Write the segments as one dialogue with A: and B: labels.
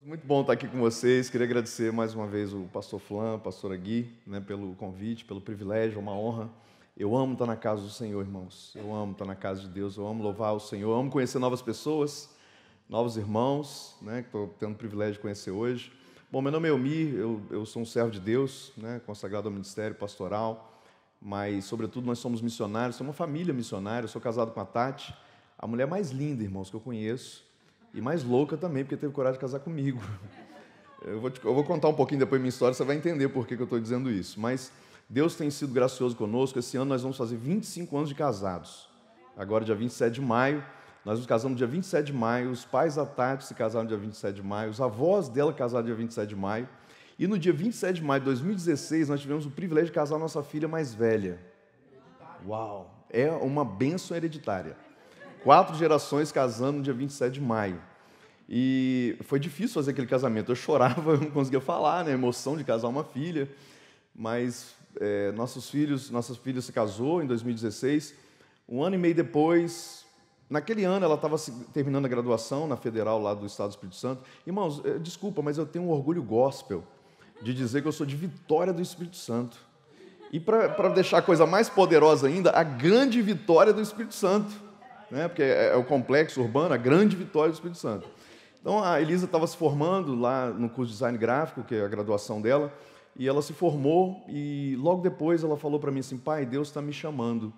A: Muito bom estar aqui com vocês. Queria agradecer mais uma vez o pastor Flan, a pastora Gui, pelo convite, pelo privilégio, é uma honra. Eu amo estar na casa do Senhor, irmãos. Eu amo estar na casa de Deus, eu amo louvar o Senhor, eu amo conhecer novas pessoas, novos irmãos, que estou tendo o privilégio de conhecer hoje. Bom, meu nome é Elmir, eu sou um servo de Deus, consagrado ao ministério pastoral, mas, sobretudo, nós somos missionários, somos uma família missionária. Eu sou casado com a Tati, a mulher mais linda, irmãos, que eu conheço. E mais louca também, porque teve coragem de casar comigo. Eu vou contar um pouquinho depois minha história, você vai entender por que eu estou dizendo isso. Mas Deus tem sido gracioso conosco. Esse ano nós vamos fazer 25 anos de casados. Agora, dia 27 de maio, nós nos casamos dia 27 de maio, os pais da Tati se casaram dia 27 de maio, os avós dela casaram dia 27 de maio. E no dia 27 de maio de 2016, nós tivemos o privilégio de casar a nossa filha mais velha. Uau! É uma bênção hereditária. 4 gerações casando no dia 27 de maio. E foi difícil fazer aquele casamento. Eu chorava, eu não conseguia falar, a emoção de casar uma filha. Mas nossa filha se casou em 2016. Um ano e meio depois, naquele ano ela estava terminando a graduação na Federal lá do Estado do Espírito Santo. Irmãos, desculpa, mas eu tenho um orgulho gospel de dizer que eu sou de Vitória do Espírito Santo. E para deixar a coisa mais poderosa ainda, a grande vitória do Espírito Santo. Porque é o complexo urbano, a grande vitória do Espírito Santo. Então, a Elisa estava se formando lá no curso de design gráfico, que é a graduação dela, e ela se formou, e logo depois ela falou para mim assim: pai, Deus está me chamando.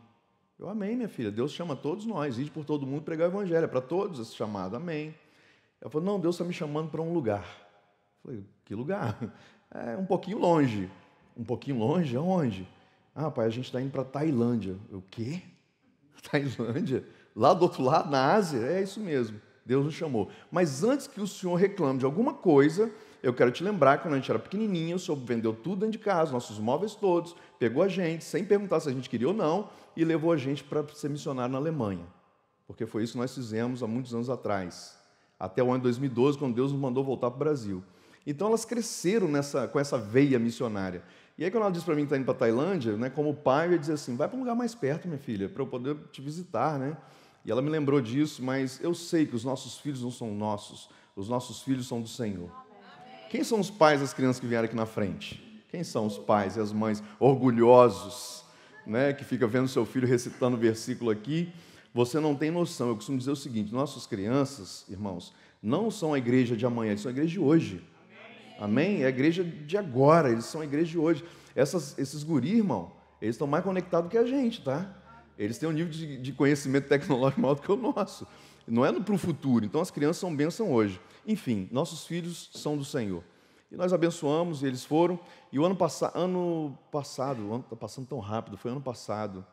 A: Eu: amém, minha filha, Deus chama todos nós, ide por todo mundo pregar o evangelho, é para todos esse chamado, amém. Ela falou: não, Deus está me chamando para um lugar. Eu falei: que lugar? Um pouquinho longe. Um pouquinho longe? Aonde? Ah, pai, a gente está indo para Tailândia. Eu: o quê? Tailândia? Lá do outro lado, na Ásia? É isso mesmo, Deus nos chamou. Mas antes que o Senhor reclame de alguma coisa, eu quero te lembrar que quando a gente era pequenininho, o Senhor vendeu tudo dentro de casa, nossos móveis todos, pegou a gente, sem perguntar se a gente queria ou não, e levou a gente para ser missionário na Alemanha. Porque foi isso que nós fizemos há muitos anos atrás, até o ano de 2012, quando Deus nos mandou voltar para o Brasil. Então elas cresceram com essa veia missionária. E aí quando ela disse para mim que está indo para a Tailândia, como pai, eu ia dizer assim: vai para um lugar mais perto, minha filha, para eu poder te visitar, E ela me lembrou disso, mas eu sei que os nossos filhos não são nossos, os nossos filhos são do Senhor. Quem são os pais das crianças que vieram aqui na frente? Quem são os pais e as mães orgulhosos, que fica vendo seu filho recitando o versículo aqui? Você não tem noção. Eu costumo dizer o seguinte: nossas crianças, irmãos, não são a igreja de amanhã, eles são a igreja de hoje. Amém? É a igreja de agora, eles são a igreja de hoje. Esses guri, irmão, eles estão mais conectados que a gente, tá? Eles têm um nível de conhecimento tecnológico maior do que o nosso. Não é para o futuro. Então, as crianças são bênção hoje. Enfim, nossos filhos são do Senhor. E nós abençoamos, e eles foram. E o ano passado, o ano está passando tão rápido, foi ano passado,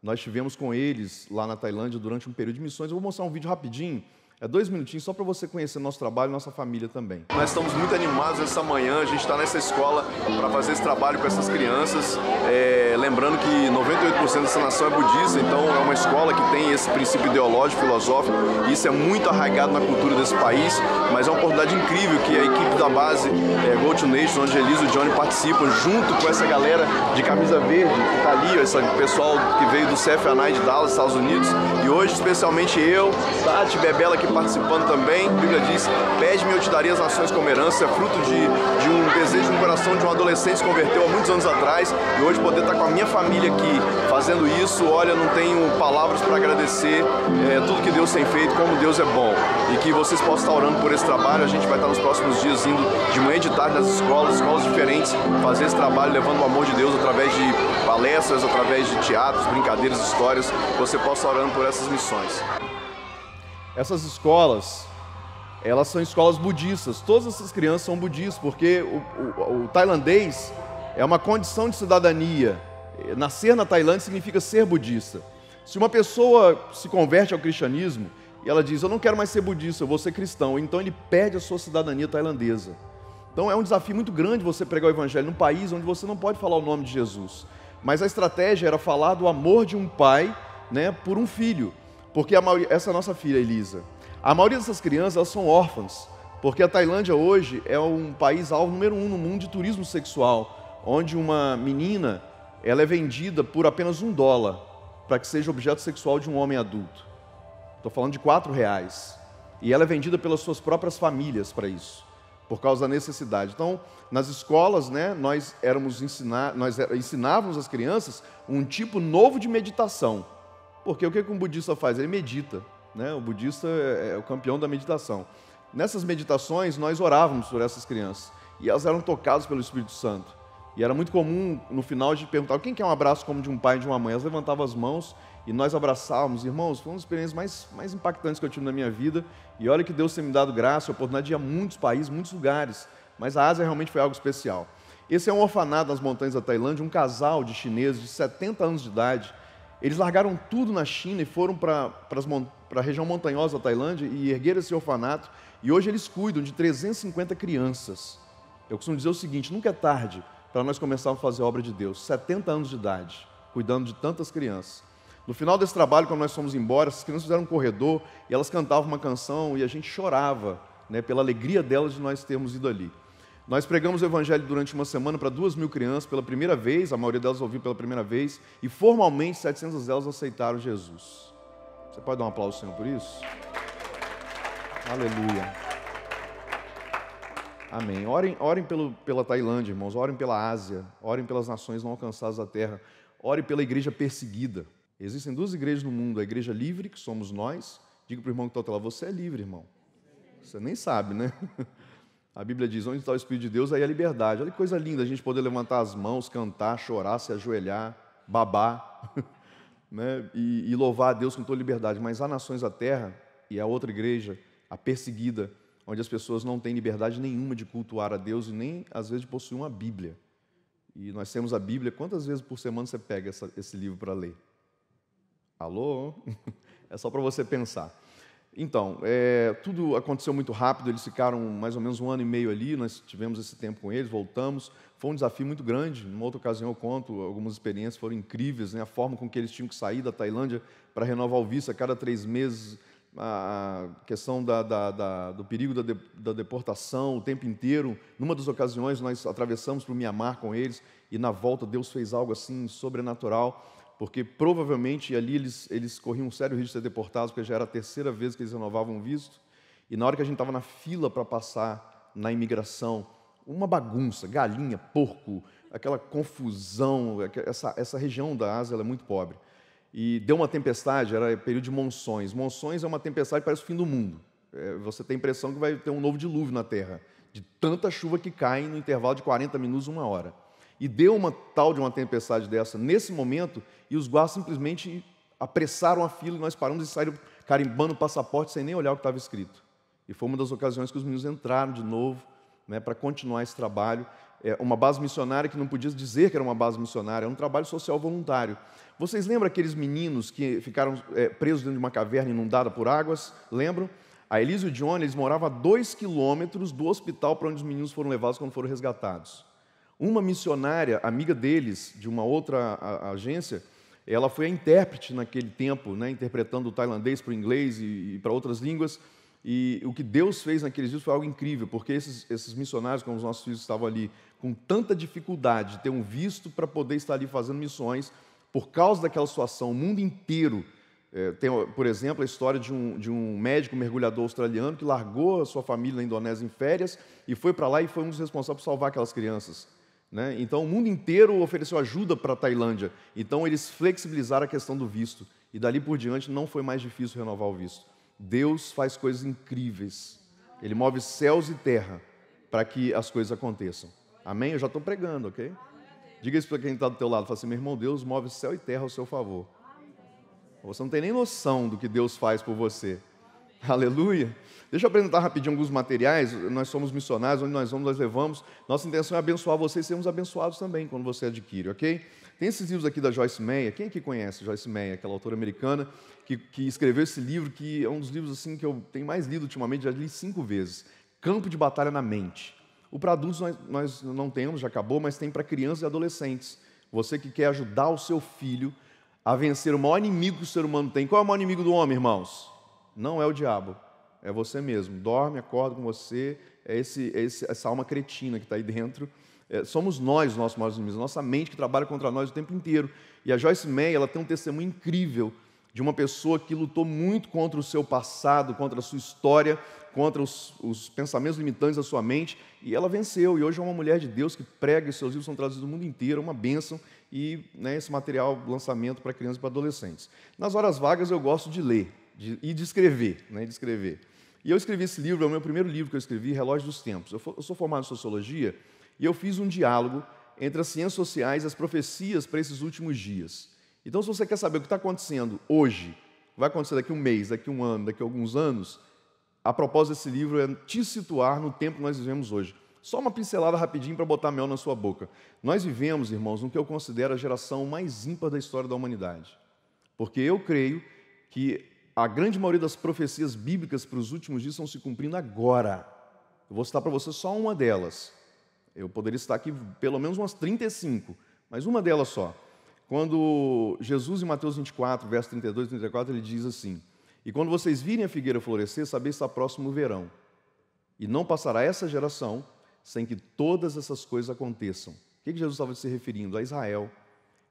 A: nós estivemos com eles lá na Tailândia durante um período de missões. Eu vou mostrar um vídeo rapidinho. 2 minutinhos, só para você conhecer nosso trabalho e nossa família também. Nós estamos muito animados essa manhã, a gente está nessa escola para fazer esse trabalho com essas crianças. Lembrando que 98% dessa nação é budista, então é uma escola que tem esse princípio ideológico, filosófico, e isso é muito arraigado na cultura desse país, mas é uma oportunidade incrível que a equipe da base Go to Nation, onde Elisa e o Johnny participam, junto com essa galera de camisa verde, que está ali, esse pessoal que veio do CFNI de Dallas, Estados Unidos, e hoje especialmente eu, Tati, Bebela aqui participando também. A Bíblia diz: pede-me e eu te darei as nações como herança. É fruto de um desejo no coração de um adolescente que se converteu há muitos anos atrás, e hoje poder estar com a minha família aqui fazendo isso, olha, não tenho palavras para agradecer tudo que Deus tem feito, como Deus é bom, e que vocês possam estar orando por esse trabalho. A gente vai estar nos próximos dias indo de manhã e de tarde nas escolas diferentes, fazer esse trabalho levando o amor de Deus através de palestras, através de teatros, brincadeiras, histórias, que você possa estar orando por essas missões. Essas escolas, elas são escolas budistas. Todas essas crianças são budistas, porque o tailandês é uma condição de cidadania. Nascer na Tailândia significa ser budista. Se uma pessoa se converte ao cristianismo e ela diz: eu não quero mais ser budista, eu vou ser cristão, então ele perde a sua cidadania tailandesa. Então é um desafio muito grande você pregar o evangelho num país onde você não pode falar o nome de Jesus. Mas a estratégia era falar do amor de um pai, por um filho. Porque essa é a nossa filha, Elisa. A maioria dessas crianças, elas são órfãs, porque a Tailândia hoje é um país alvo número 1 no mundo de turismo sexual, onde uma menina, ela é vendida por apenas $1, para que seja objeto sexual de um homem adulto. Estou falando de R$4. E ela é vendida pelas suas próprias famílias para isso. por causa da necessidade. Então, nas escolas, né, nós ensinávamos as crianças um tipo novo de meditação. Porque o que um budista faz? Ele medita, né? O budista é o campeão da meditação. Nessas meditações, nós orávamos por essas crianças, e elas eram tocadas pelo Espírito Santo. E era muito comum, no final, de perguntar: quem quer um abraço como de um pai e de uma mãe? Elas levantavam as mãos e nós abraçávamos. Irmãos, foi uma das experiências mais impactantes que eu tive na minha vida. E olha que Deus tem me dado graça, a oportunidade de ir a muitos países, muitos lugares. Mas a Ásia realmente foi algo especial. Esse é um orfanato nas montanhas da Tailândia, um casal de chineses de 70 anos de idade. Eles largaram tudo na China e foram para a região montanhosa da Tailândia e ergueram esse orfanato. E hoje eles cuidam de 350 crianças. Eu costumo dizer o seguinte: nunca é tarde para nós começarmos a fazer a obra de Deus. 70 anos de idade, cuidando de tantas crianças. No final desse trabalho, quando nós fomos embora, essas crianças fizeram um corredor e elas cantavam uma canção e a gente chorava, né, pela alegria delas de nós termos ido ali. Nós pregamos o Evangelho durante uma semana para 2.000 crianças pela primeira vez, a maioria delas ouviu pela primeira vez, e formalmente 700 delas aceitaram Jesus. Você pode dar um aplauso ao Senhor por isso? Aleluia. Amém. Orem pela Tailândia, irmãos. Orem pela Ásia. Orem pelas nações não alcançadas da terra. Orem pela igreja perseguida. Existem 2 igrejas no mundo. A igreja livre, que somos nós. Diga para o irmão que está lá: você é livre, irmão. Você nem sabe, né? A Bíblia diz: onde está o Espírito de Deus, aí é a liberdade. Olha que coisa linda a gente poder levantar as mãos, cantar, chorar, se ajoelhar, babar, né? E louvar a Deus com toda liberdade. Mas há nações da terra, e a outra igreja, a perseguida, onde as pessoas não têm liberdade nenhuma de cultuar a Deus e nem, às vezes, de possuir uma Bíblia. E nós temos a Bíblia. Quantas vezes por semana você pega esse livro para ler? Alô? É só para você pensar. Então, tudo aconteceu muito rápido. Eles ficaram mais ou menos 1 ano e meio ali. Nós tivemos esse tempo com eles, voltamos. Foi um desafio muito grande. Numa outra ocasião eu conto, algumas experiências foram incríveis, né? A forma com que eles tinham que sair da Tailândia para renovar o visto a cada 3 meses. A questão do perigo da deportação o tempo inteiro. Numa das ocasiões, nós atravessamos para o Mianmar com eles, e na volta Deus fez algo assim sobrenatural, porque provavelmente ali eles corriam um sério risco de ser deportados, porque já era a 3ª vez que eles renovavam o visto. E na hora que a gente estava na fila para passar na imigração, uma bagunça, galinha, porco, aquela confusão. Essa região da Ásia ela é muito pobre. E deu uma tempestade, era período de monções. Monções é uma tempestade que parece o fim do mundo. Você tem a impressão que vai ter um novo dilúvio na terra, de tanta chuva que cai no intervalo de 40 minutos, 1 hora. E deu uma tal de uma tempestade dessa nesse momento, e os guardas simplesmente apressaram a fila, e nós paramos e saíram carimbando o passaporte sem nem olhar o que estava escrito. E foi uma das ocasiões que os meninos entraram de novo, né, para continuar esse trabalho. Uma base missionária que não podia dizer que era uma base missionária, era um trabalho social voluntário. Vocês lembram aqueles meninos que ficaram presos dentro de uma caverna inundada por águas? Lembram? A Elise e o Johnny, eles moravam a 2 quilômetros do hospital para onde os meninos foram levados quando foram resgatados. Uma missionária, amiga deles, de uma outra agência, ela foi a intérprete naquele tempo, né, interpretando o tailandês para o inglês e para outras línguas. E o que Deus fez naqueles dias foi algo incrível, porque esses missionários, como os nossos filhos estavam ali, com tanta dificuldade de ter um visto para poder estar ali fazendo missões, por causa daquela situação, o mundo inteiro. Tem, por exemplo, a história de um médico mergulhador australiano que largou a sua família na Indonésia em férias e foi para lá e foi um dos responsáveis por salvar aquelas crianças, né? Então, o mundo inteiro ofereceu ajuda para a Tailândia. Então, eles flexibilizaram a questão do visto. E dali por diante, não foi mais difícil renovar o visto. Deus faz coisas incríveis. Ele move céus e terra para que as coisas aconteçam. Amém? Eu já estou pregando, ok? Diga isso para quem está do teu lado. Fala assim: meu irmão, Deus move céu e terra ao seu favor. Você não tem nem noção do que Deus faz por você. Aleluia. Deixa eu apresentar rapidinho alguns materiais. Nós somos missionários, onde nós vamos, nós levamos. Nossa intenção é abençoar você e sermos abençoados também quando você adquire, ok? Tem esses livros aqui da Joyce Meyer. Quem aqui conhece Joyce Meyer, aquela autora americana que escreveu esse livro, que é um dos livros assim, que eu tenho mais lido ultimamente, já li 5 vezes. Campo de Batalha na Mente. O para adultos nós não temos, já acabou, mas tem para crianças e adolescentes. Você que quer ajudar o seu filho a vencer o maior inimigo que o ser humano tem. Qual é o maior inimigo do homem, irmãos? Não é o diabo, é você mesmo. Dorme, acorda com você, essa alma cretina que está aí dentro. Somos nós os nossos maiores inimigos, nossa mente que trabalha contra nós o tempo inteiro. E a Joyce Meyer, ela tem um testemunho incrível de uma pessoa que lutou muito contra o seu passado, contra a sua história, contra os pensamentos limitantes da sua mente, e ela venceu, e hoje é uma mulher de Deus que prega, e seus livros são traduzidos no mundo inteiro, é uma bênção, e esse material, lançamento para crianças e para adolescentes. Nas horas vagas eu gosto de ler e de escrever, E eu escrevi esse livro, é o meu primeiro livro que eu escrevi, Relógio dos Tempos. Eu sou formado em Sociologia, e eu fiz um diálogo entre as ciências sociais e as profecias para esses últimos dias. Então, se você quer saber o que está acontecendo hoje, vai acontecer daqui a um mês, daqui a um ano, daqui a alguns anos, a propósito desse livro é te situar no tempo que nós vivemos hoje. Só uma pincelada rapidinho para botar mel na sua boca. Nós vivemos, irmãos, no que eu considero a geração mais ímpar da história da humanidade. Porque eu creio que a grande maioria das profecias bíblicas para os últimos dias estão se cumprindo agora. Eu vou citar para você só uma delas. Eu poderia citar aqui pelo menos umas 35, mas uma delas só. Quando Jesus, em Mateus 24, versos 32 e 34, ele diz assim: e quando vocês virem a figueira florescer, sabeis que está próximo o verão. E não passará essa geração sem que todas essas coisas aconteçam. O que Jesus estava se referindo? A Israel,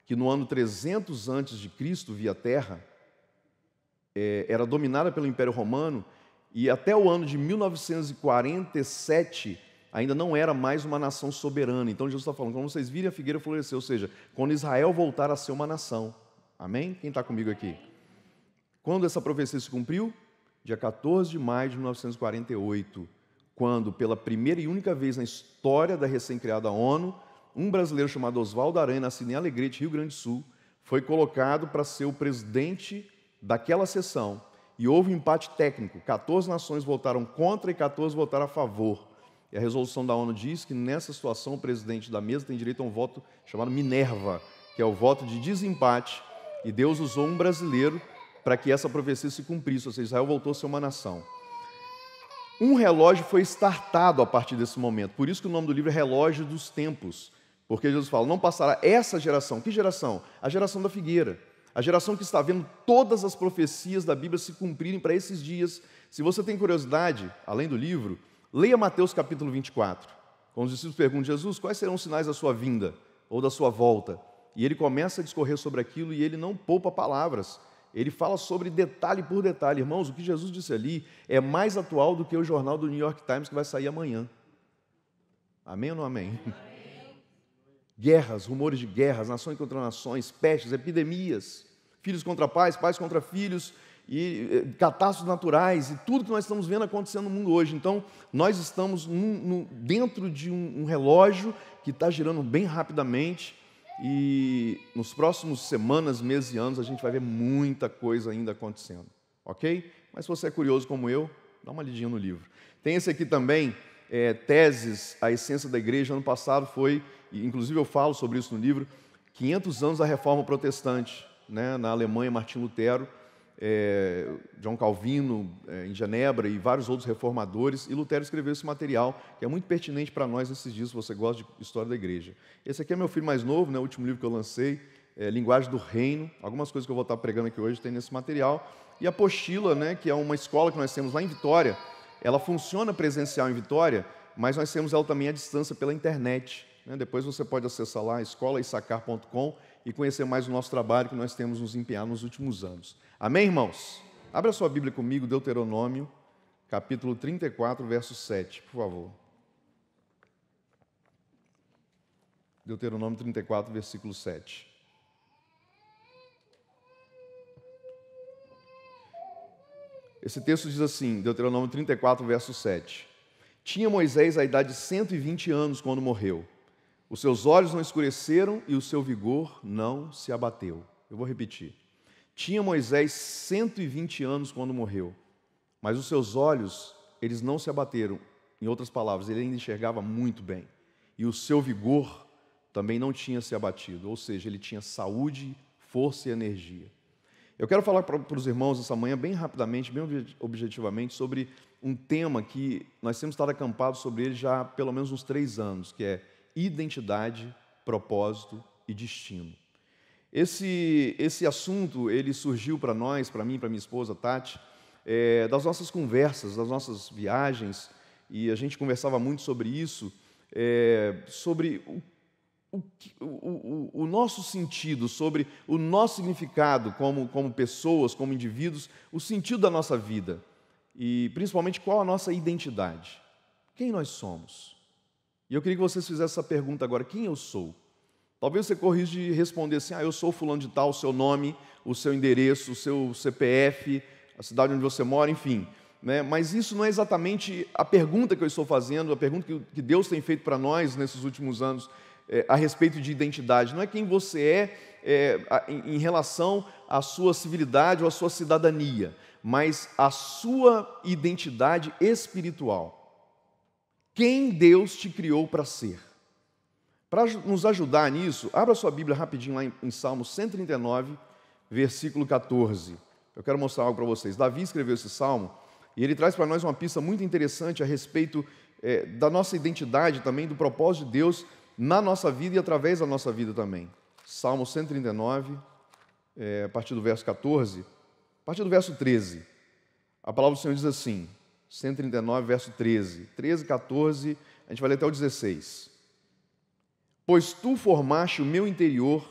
A: que no ano 300 antes de Cristo via a terra, era dominada pelo Império Romano, e até o ano de 1947 ainda não era mais uma nação soberana. Então Jesus está falando, quando vocês virem a figueira florescer, ou seja, quando Israel voltar a ser uma nação. Amém? Quem está comigo aqui? Quando essa profecia se cumpriu? Dia 14 de maio de 1948, quando, pela primeira e única vez na história da recém-criada ONU, um brasileiro chamado Oswaldo Aranha, nascido em Alegrete, Rio Grande do Sul, foi colocado para ser o presidente daquela sessão. E houve um empate técnico. 14 nações votaram contra e 14 votaram a favor. E a resolução da ONU diz que, nessa situação, o presidente da mesa tem direito a um voto chamado Minerva, que é o voto de desempate, e Deus usou um brasileiro para que essa profecia se cumprisse, ou seja, Israel voltou a ser uma nação. Um relógio foi startado a partir desse momento, por isso que o nome do livro é Relógio dos Tempos, porque Jesus fala, não passará essa geração. Que geração? A geração da figueira, a geração que está vendo todas as profecias da Bíblia se cumprirem para esses dias. Se você tem curiosidade, além do livro, leia Mateus capítulo 24, quando os discípulos perguntam, Jesus, quais serão os sinais da sua vinda ou da sua volta? E ele começa a discorrer sobre aquilo e ele não poupa palavras. Ele fala sobre detalhe por detalhe. Irmãos, o que Jesus disse ali é mais atual do que o jornal do New York Times que vai sair amanhã. Amém ou não amém? Guerras, rumores de guerras, nações contra nações, pestes, epidemias, filhos contra pais, pais contra filhos, e catástrofes naturais, e tudo que nós estamos vendo acontecendo no mundo hoje. Então, nós estamos dentro de um relógio que está girando bem rapidamente, e nos próximos semanas, meses e anos, a gente vai ver muita coisa ainda acontecendo, ok? Mas se você é curioso como eu, dá uma lidinha no livro. Tem esse aqui também, Teses, a Essência da Igreja. Ano passado foi, inclusive eu falo sobre isso no livro, 500 anos da Reforma Protestante, né? Na Alemanha, Martinho Lutero, João Calvino, em Genebra, e vários outros reformadores, e Lutero escreveu esse material, que é muito pertinente para nós nesses dias, se você gosta de história da igreja. Esse aqui é meu filho mais novo, né, o último livro que eu lancei, Linguagem do Reino. Algumas coisas que eu vou estar pregando aqui hoje tem nesse material. E a Apostila, né, que é uma escola que nós temos lá em Vitória, ela funciona presencial em Vitória, mas nós temos ela também à distância pela internet, né? Depois você pode acessar lá, escolaissacar.com, e conhecer mais o nosso trabalho que nós temos nos empenhado nos últimos anos. Amém, irmãos? Abra a sua Bíblia comigo, Deuteronômio, capítulo 34, verso 7, por favor. Deuteronômio 34, versículo 7. Esse texto diz assim, Deuteronômio 34, verso 7. Tinha Moisés a idade de 120 anos quando morreu. Os seus olhos não escureceram e o seu vigor não se abateu. Eu vou repetir. Tinha Moisés 120 anos quando morreu, mas os seus olhos, eles não se abateram. Em outras palavras, ele ainda enxergava muito bem. E o seu vigor também não tinha se abatido, ou seja, ele tinha saúde, força e energia. Eu quero falar para os irmãos essa manhã, bem rapidamente, bem objetivamente, sobre um tema que nós temos estado acampados sobre ele já há pelo menos uns 3 anos, que é identidade, propósito e destino. Esse assunto, ele surgiu para nós, para mim, para minha esposa, Tati, das nossas conversas, das nossas viagens, e a gente conversava muito sobre isso, sobre o nosso sentido, sobre o nosso significado como pessoas, como indivíduos, o sentido da nossa vida e principalmente qual a nossa identidade. Quem nós somos? E eu queria que vocês fizessem essa pergunta agora: quem eu sou? Talvez você corrija de responder assim: eu sou fulano de tal, o seu nome, o seu endereço, o seu CPF, a cidade onde você mora, enfim. Mas isso não é exatamente a pergunta que eu estou fazendo, a pergunta que Deus tem feito para nós nesses últimos anos a respeito de identidade. Não é quem você em relação à sua civilidade ou à sua cidadania, mas a sua identidade espiritual. Quem Deus te criou para ser. Para nos ajudar nisso, abra sua Bíblia rapidinho lá em Salmo 139, versículo 14. Eu quero mostrar algo para vocês. Davi escreveu esse salmo e ele traz para nós uma pista muito interessante a respeito da nossa identidade também, do propósito de Deus na nossa vida e através da nossa vida também. Salmo 139, a partir do verso 14, a partir do verso 13. A palavra do Senhor diz assim, 139, verso 13. 13, 14, a gente vai ler até o 16. Pois tu formaste o meu interior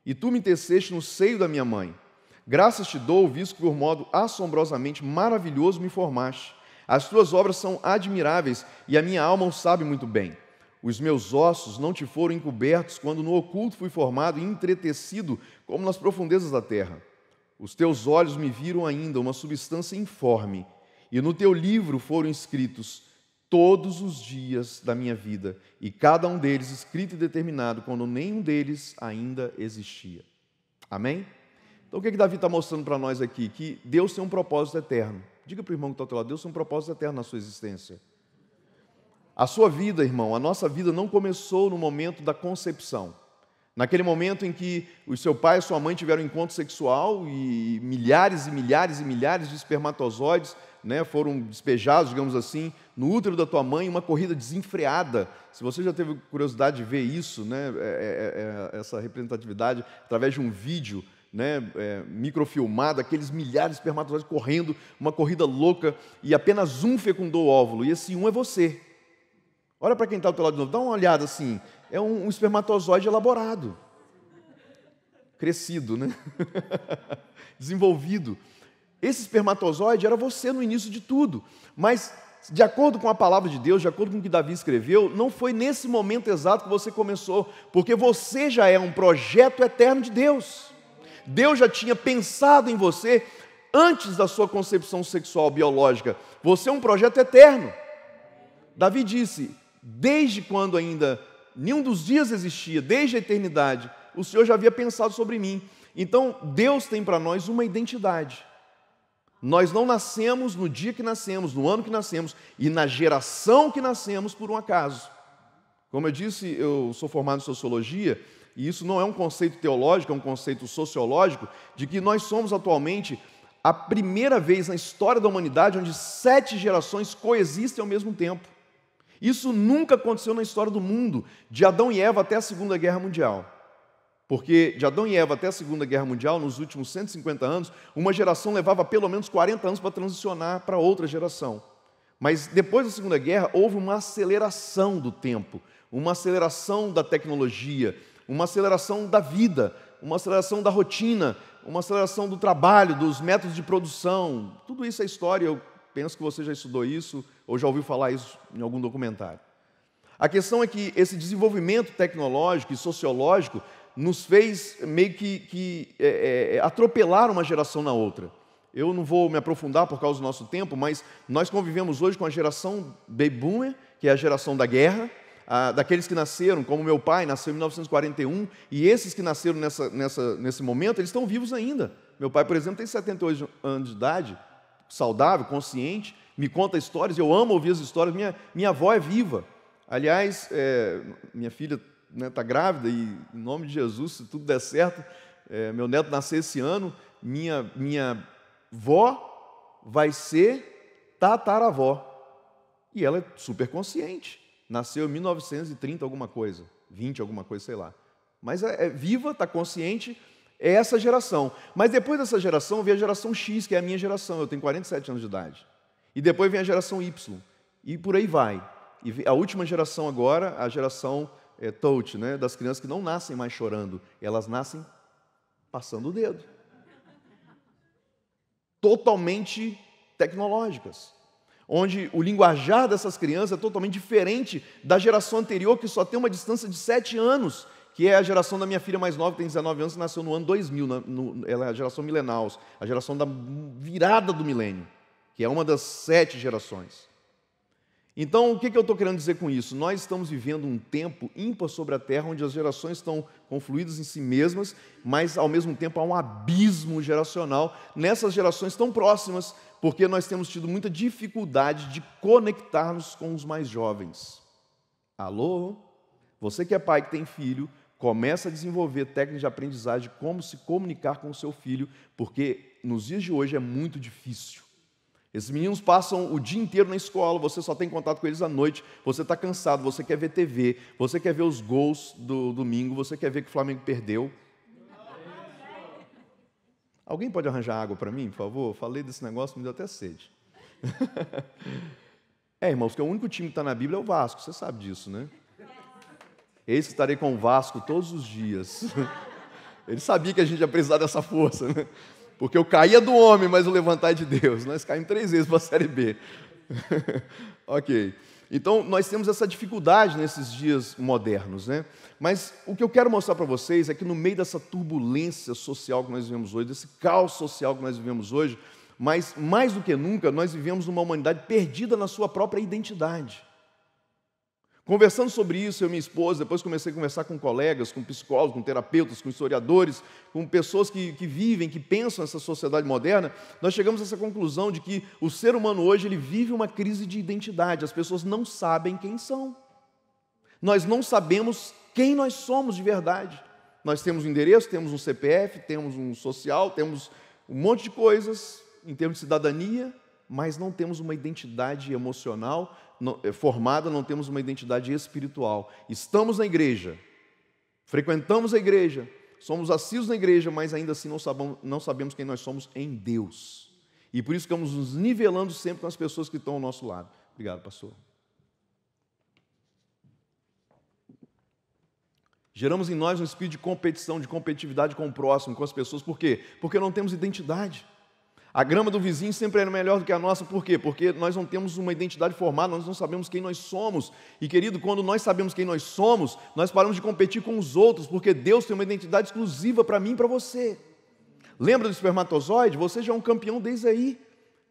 A: e tu me teceste no seio da minha mãe. Graças te dou, visto que por modo assombrosamente maravilhoso me formaste. As tuas obras são admiráveis e a minha alma o sabe muito bem. Os meus ossos não te foram encobertos quando no oculto fui formado e entretecido como nas profundezas da terra. Os teus olhos me viram ainda uma substância informe e no teu livro foram escritos todos os dias da minha vida e cada um deles escrito e determinado quando nenhum deles ainda existia. Amém? Então o que Davi está mostrando para nós aqui? Que Deus tem um propósito eterno. Diga para o irmão que está ao teu lado: Deus tem um propósito eterno na sua existência. A sua vida, irmão, a nossa vida não começou no momento da concepção. Naquele momento em que o seu pai e sua mãe tiveram um encontro sexual e milhares e milhares e milhares de espermatozoides foram despejados, digamos assim, no útero da tua mãe, uma corrida desenfreada. Se você já teve curiosidade de ver isso, essa representatividade, através de um vídeo microfilmado, aqueles milhares de espermatozoides correndo, uma corrida louca, e apenas um fecundou o óvulo, e esse um é você. Olha para quem está ao teu lado de novo, dá uma olhada assim, é um espermatozoide elaborado, crescido, desenvolvido. Esse espermatozoide era você no início de tudo, mas de acordo com a palavra de Deus, de acordo com o que Davi escreveu, não foi nesse momento exato que você começou, porque você já é um projeto eterno de Deus. Deus já tinha pensado em você antes da sua concepção sexual biológica. Você é um projeto eterno. Davi disse: desde quando ainda nenhum dos dias existia, desde a eternidade, o Senhor já havia pensado sobre mim. Então, Deus tem para nós uma identidade. Nós não nascemos no dia que nascemos, no ano que nascemos e na geração que nascemos por um acaso. Como eu disse, eu sou formado em Sociologia, e isso não é um conceito teológico, é um conceito sociológico, de que nós somos atualmente a primeira vez na história da humanidade onde 7 gerações coexistem ao mesmo tempo. Isso nunca aconteceu na história do mundo, de Adão e Eva até a Segunda Guerra Mundial. Porque de Adão e Eva até a Segunda Guerra Mundial, nos últimos 150 anos, uma geração levava pelo menos 40 anos para transicionar para outra geração. Mas depois da Segunda Guerra, houve uma aceleração do tempo, uma aceleração da tecnologia, uma aceleração da vida, uma aceleração da rotina, uma aceleração do trabalho, dos métodos de produção. Tudo isso é história, eu penso que você já estudou isso, ou já ouviu falar isso em algum documentário. A questão é que esse desenvolvimento tecnológico e sociológico nos fez meio que atropelar uma geração na outra. Eu não vou me aprofundar por causa do nosso tempo, mas nós convivemos hoje com a geração Baby Boomer, que é a geração da guerra, daqueles que nasceram, como meu pai, nasceu em 1941, e esses que nasceram nesse momento, eles estão vivos ainda. Meu pai, por exemplo, tem 78 anos de idade, saudável, consciente, me conta histórias, eu amo ouvir as histórias, minha avó é viva. Aliás, minha filha está grávida e, em nome de Jesus, se tudo der certo, meu neto nascer esse ano, minha vó vai ser tataravó. E ela é super consciente. Nasceu em 1930 alguma coisa, 20 alguma coisa, sei lá. Mas é viva, está consciente, é essa geração. Mas depois dessa geração vem a geração X, que é a minha geração, eu tenho 47 anos de idade. E depois vem a geração Y, e por aí vai. E a última geração agora, a geração touch, né, das crianças que não nascem mais chorando, elas nascem passando o dedo. Totalmente tecnológicas, onde o linguajar dessas crianças é totalmente diferente da geração anterior, que só tem uma distância de 7 anos, que é a geração da minha filha mais nova, que tem 19 anos, que nasceu no ano 2000, ela é a geração millennials, a geração da virada do milênio, que é uma das 7 gerações. Então, o que eu estou querendo dizer com isso? Nós estamos vivendo um tempo ímpar sobre a Terra, onde as gerações estão confluídas em si mesmas, mas, ao mesmo tempo, há um abismo geracional nessas gerações tão próximas, porque nós temos tido muita dificuldade de conectar-nos com os mais jovens. Alô? Você que é pai, que tem filho, começa a desenvolver técnicas de aprendizagem de como se comunicar com o seu filho, porque nos dias de hoje é muito difícil. Esses meninos passam o dia inteiro na escola, você só tem contato com eles à noite, você está cansado, você quer ver TV, você quer ver os gols do domingo, você quer ver que o Flamengo perdeu. Alguém pode arranjar água para mim, por favor? Falei desse negócio, me deu até sede. Irmãos, que o único time que está na Bíblia é o Vasco, você sabe disso, né? Eis que estarei com o Vasco todos os dias. Ele sabia que a gente ia precisar dessa força, né? Porque eu caía do homem, mas o levantar é de Deus. Nós caímos 3 vezes para a Série B. Ok. Então, nós temos essa dificuldade nesses dias modernos, né? Mas o que eu quero mostrar para vocês é que no meio dessa turbulência social que nós vivemos hoje, desse caos social que nós vivemos hoje, mas mais do que nunca, nós vivemos numa humanidade perdida na sua própria identidade. Conversando sobre isso, eu e minha esposa, depois comecei a conversar com colegas, com psicólogos, com terapeutas, com historiadores, com pessoas que vivem, que pensam nessa sociedade moderna, nós chegamos a essa conclusão de que o ser humano hoje ele vive uma crise de identidade, as pessoas não sabem quem são. Nós não sabemos quem nós somos de verdade. Nós temos um endereço, temos um CPF, temos um social, temos um monte de coisas em termos de cidadania, mas não temos uma identidade emocional formada, não temos uma identidade espiritual. Estamos na igreja, frequentamos a igreja, somos assíduos na igreja, mas ainda assim não sabemos quem nós somos em Deus. E por isso ficamos nos nivelando sempre com as pessoas que estão ao nosso lado. Obrigado, pastor. Geramos em nós um espírito de competição, de competitividade com o próximo, com as pessoas. Por quê? Porque não temos identidade. A grama do vizinho sempre era melhor do que a nossa, por quê? Porque nós não temos uma identidade formada, nós não sabemos quem nós somos. E querido, quando nós sabemos quem nós somos, nós paramos de competir com os outros, porque Deus tem uma identidade exclusiva para mim e para você. Lembra do espermatozoide? Você já é um campeão desde aí.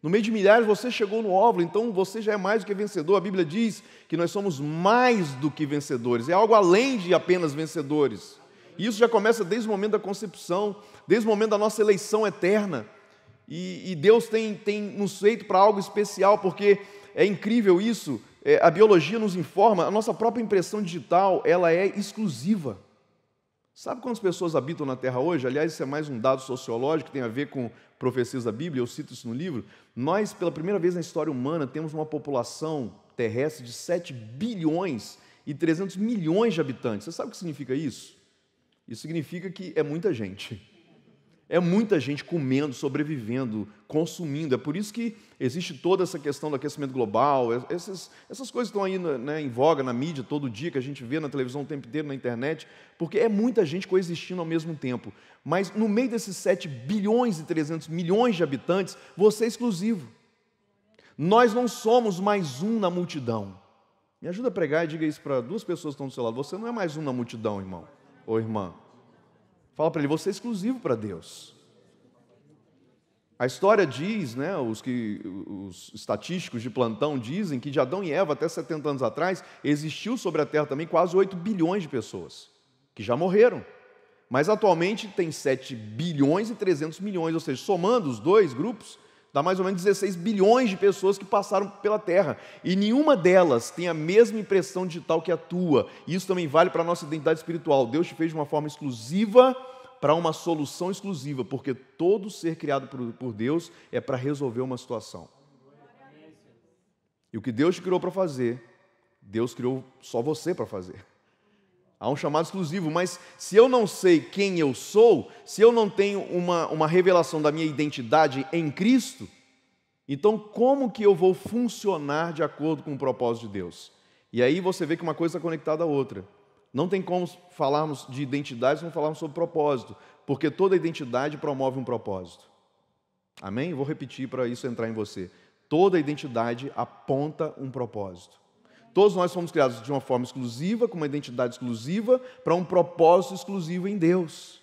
A: No meio de milhares você chegou no óvulo, então você já é mais do que vencedor. A Bíblia diz que nós somos mais do que vencedores, é algo além de apenas vencedores. E isso já começa desde o momento da concepção, desde o momento da nossa eleição eterna. E Deus tem nos feito para algo especial, porque é incrível isso, a biologia nos informa, a nossa própria impressão digital, ela é exclusiva. Sabe quantas pessoas habitam na Terra hoje? Aliás, isso é mais um dado sociológico que tem a ver com profecias da Bíblia, eu cito isso no livro. Nós, pela primeira vez na história humana, temos uma população terrestre de 7 bilhões e 300 milhões de habitantes. Você sabe o que significa isso? Isso significa que é muita gente. É muita gente comendo, sobrevivendo, consumindo. É por isso que existe toda essa questão do aquecimento global, essas coisas estão aí, né, em voga na mídia todo dia, que a gente vê na televisão o tempo inteiro, na internet, porque é muita gente coexistindo ao mesmo tempo. Mas no meio desses 7 bilhões e 300 milhões de habitantes, você é exclusivo. Nós não somos mais um na multidão. Me ajuda a pregar e diga isso para 2 pessoas que estão do seu lado. Você não é mais um na multidão, irmão ou irmã. Fala para ele, você é exclusivo para Deus. A história diz, né, os estatísticos de plantão dizem que de Adão e Eva, até 70 anos atrás, existiu sobre a Terra também quase 8 bilhões de pessoas, que já morreram. Mas atualmente tem 7 bilhões e 300 milhões, ou seja, somando os 2 grupos, dá mais ou menos 16 bilhões de pessoas que passaram pela Terra. E nenhuma delas tem a mesma impressão digital que a tua. E isso também vale para a nossa identidade espiritual. Deus te fez de uma forma exclusiva para uma solução exclusiva, porque todo ser criado por Deus é para resolver uma situação. E o que Deus te criou para fazer, Deus criou só você para fazer. Há um chamado exclusivo, mas se eu não sei quem eu sou, se eu não tenho uma revelação da minha identidade em Cristo, então como que eu vou funcionar de acordo com o propósito de Deus? E aí você vê que uma coisa está conectada à outra. Não tem como falarmos de identidade se não falarmos sobre propósito, porque toda identidade promove um propósito. Amém? Vou repetir para isso entrar em você. Toda identidade aponta um propósito. Todos nós fomos criados de uma forma exclusiva, com uma identidade exclusiva, para um propósito exclusivo em Deus.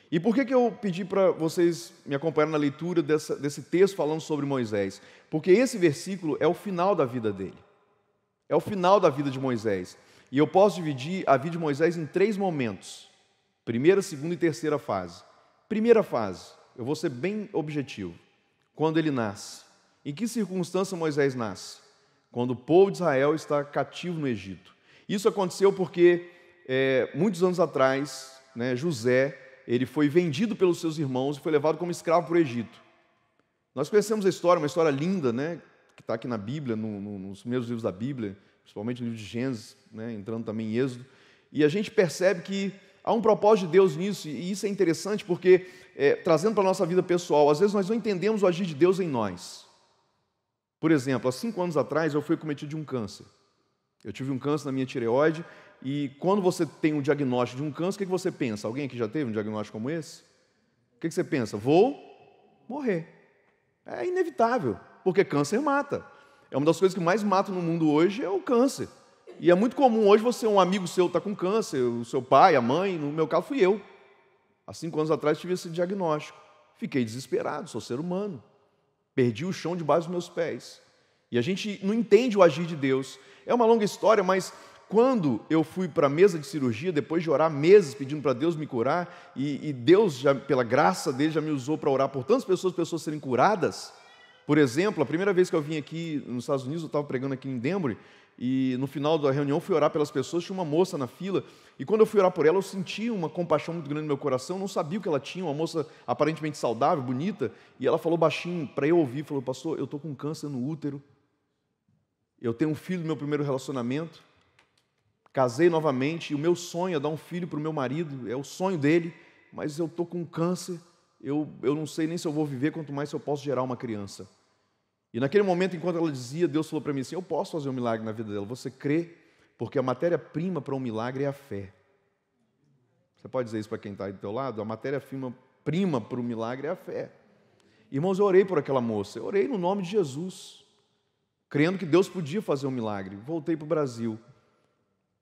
A: E por que eu pedi para vocês me acompanharem na leitura desse texto falando sobre Moisés? Porque esse versículo é o final da vida dele. É o final da vida de Moisés. E eu posso dividir a vida de Moisés em 3 momentos. Primeira, segunda e terceira fase. Primeira fase, eu vou ser bem objetivo. Quando ele nasce. Em que circunstância Moisés nasce? Quando o povo de Israel está cativo no Egito. Isso aconteceu porque, muitos anos atrás, José, ele foi vendido pelos seus irmãos e foi levado como escravo para o Egito. Nós conhecemos a história, uma história linda, que está aqui na Bíblia, nos primeiros livros da Bíblia, principalmente no livro de Gênesis, entrando também em Êxodo, e a gente percebe que há um propósito de Deus nisso, e isso é interessante porque, trazendo para a nossa vida pessoal, às vezes nós não entendemos o agir de Deus em nós. Por exemplo, há 5 anos atrás eu fui cometido de um câncer. Eu tive um câncer na minha tireoide, e quando você tem um diagnóstico de um câncer, o que você pensa? Alguém aqui já teve um diagnóstico como esse? O que você pensa? Vou morrer. É inevitável, porque câncer mata. É uma das coisas que mais mata no mundo hoje é o câncer. E é muito comum hoje um amigo seu está com câncer, o seu pai, a mãe, no meu caso fui eu. Há 5 anos atrás tive esse diagnóstico. Fiquei desesperado, sou ser humano. Perdi o chão debaixo dos meus pés. E a gente não entende o agir de Deus. É uma longa história, mas quando eu fui para a mesa de cirurgia, depois de orar meses pedindo para Deus me curar, e Deus, já, pela graça dele, já me usou para orar por tantas pessoas serem curadas. Por exemplo, a primeira vez que eu vim aqui nos Estados Unidos, eu estava pregando aqui em Denver, e no final da reunião fui orar pelas pessoas, tinha uma moça na fila, e quando eu fui orar por ela, eu senti uma compaixão muito grande no meu coração, não sabia o que ela tinha, uma moça aparentemente saudável, bonita, e ela falou baixinho para eu ouvir, falou: pastor, eu estou com câncer no útero, eu tenho um filho do meu primeiro relacionamento, casei novamente, e o meu sonho é dar um filho para o meu marido, é o sonho dele, mas eu estou com câncer, eu não sei nem se eu vou viver, quanto mais se eu posso gerar uma criança. E naquele momento, enquanto ela dizia, Deus falou para mim assim: eu posso fazer um milagre na vida dela, você crê? Porque a matéria-prima para um milagre é a fé. Você pode dizer isso para quem está aí do teu lado? A matéria-prima para o milagre é a fé. Irmãos, eu orei por aquela moça, eu orei no nome de Jesus, crendo que Deus podia fazer um milagre. Voltei para o Brasil.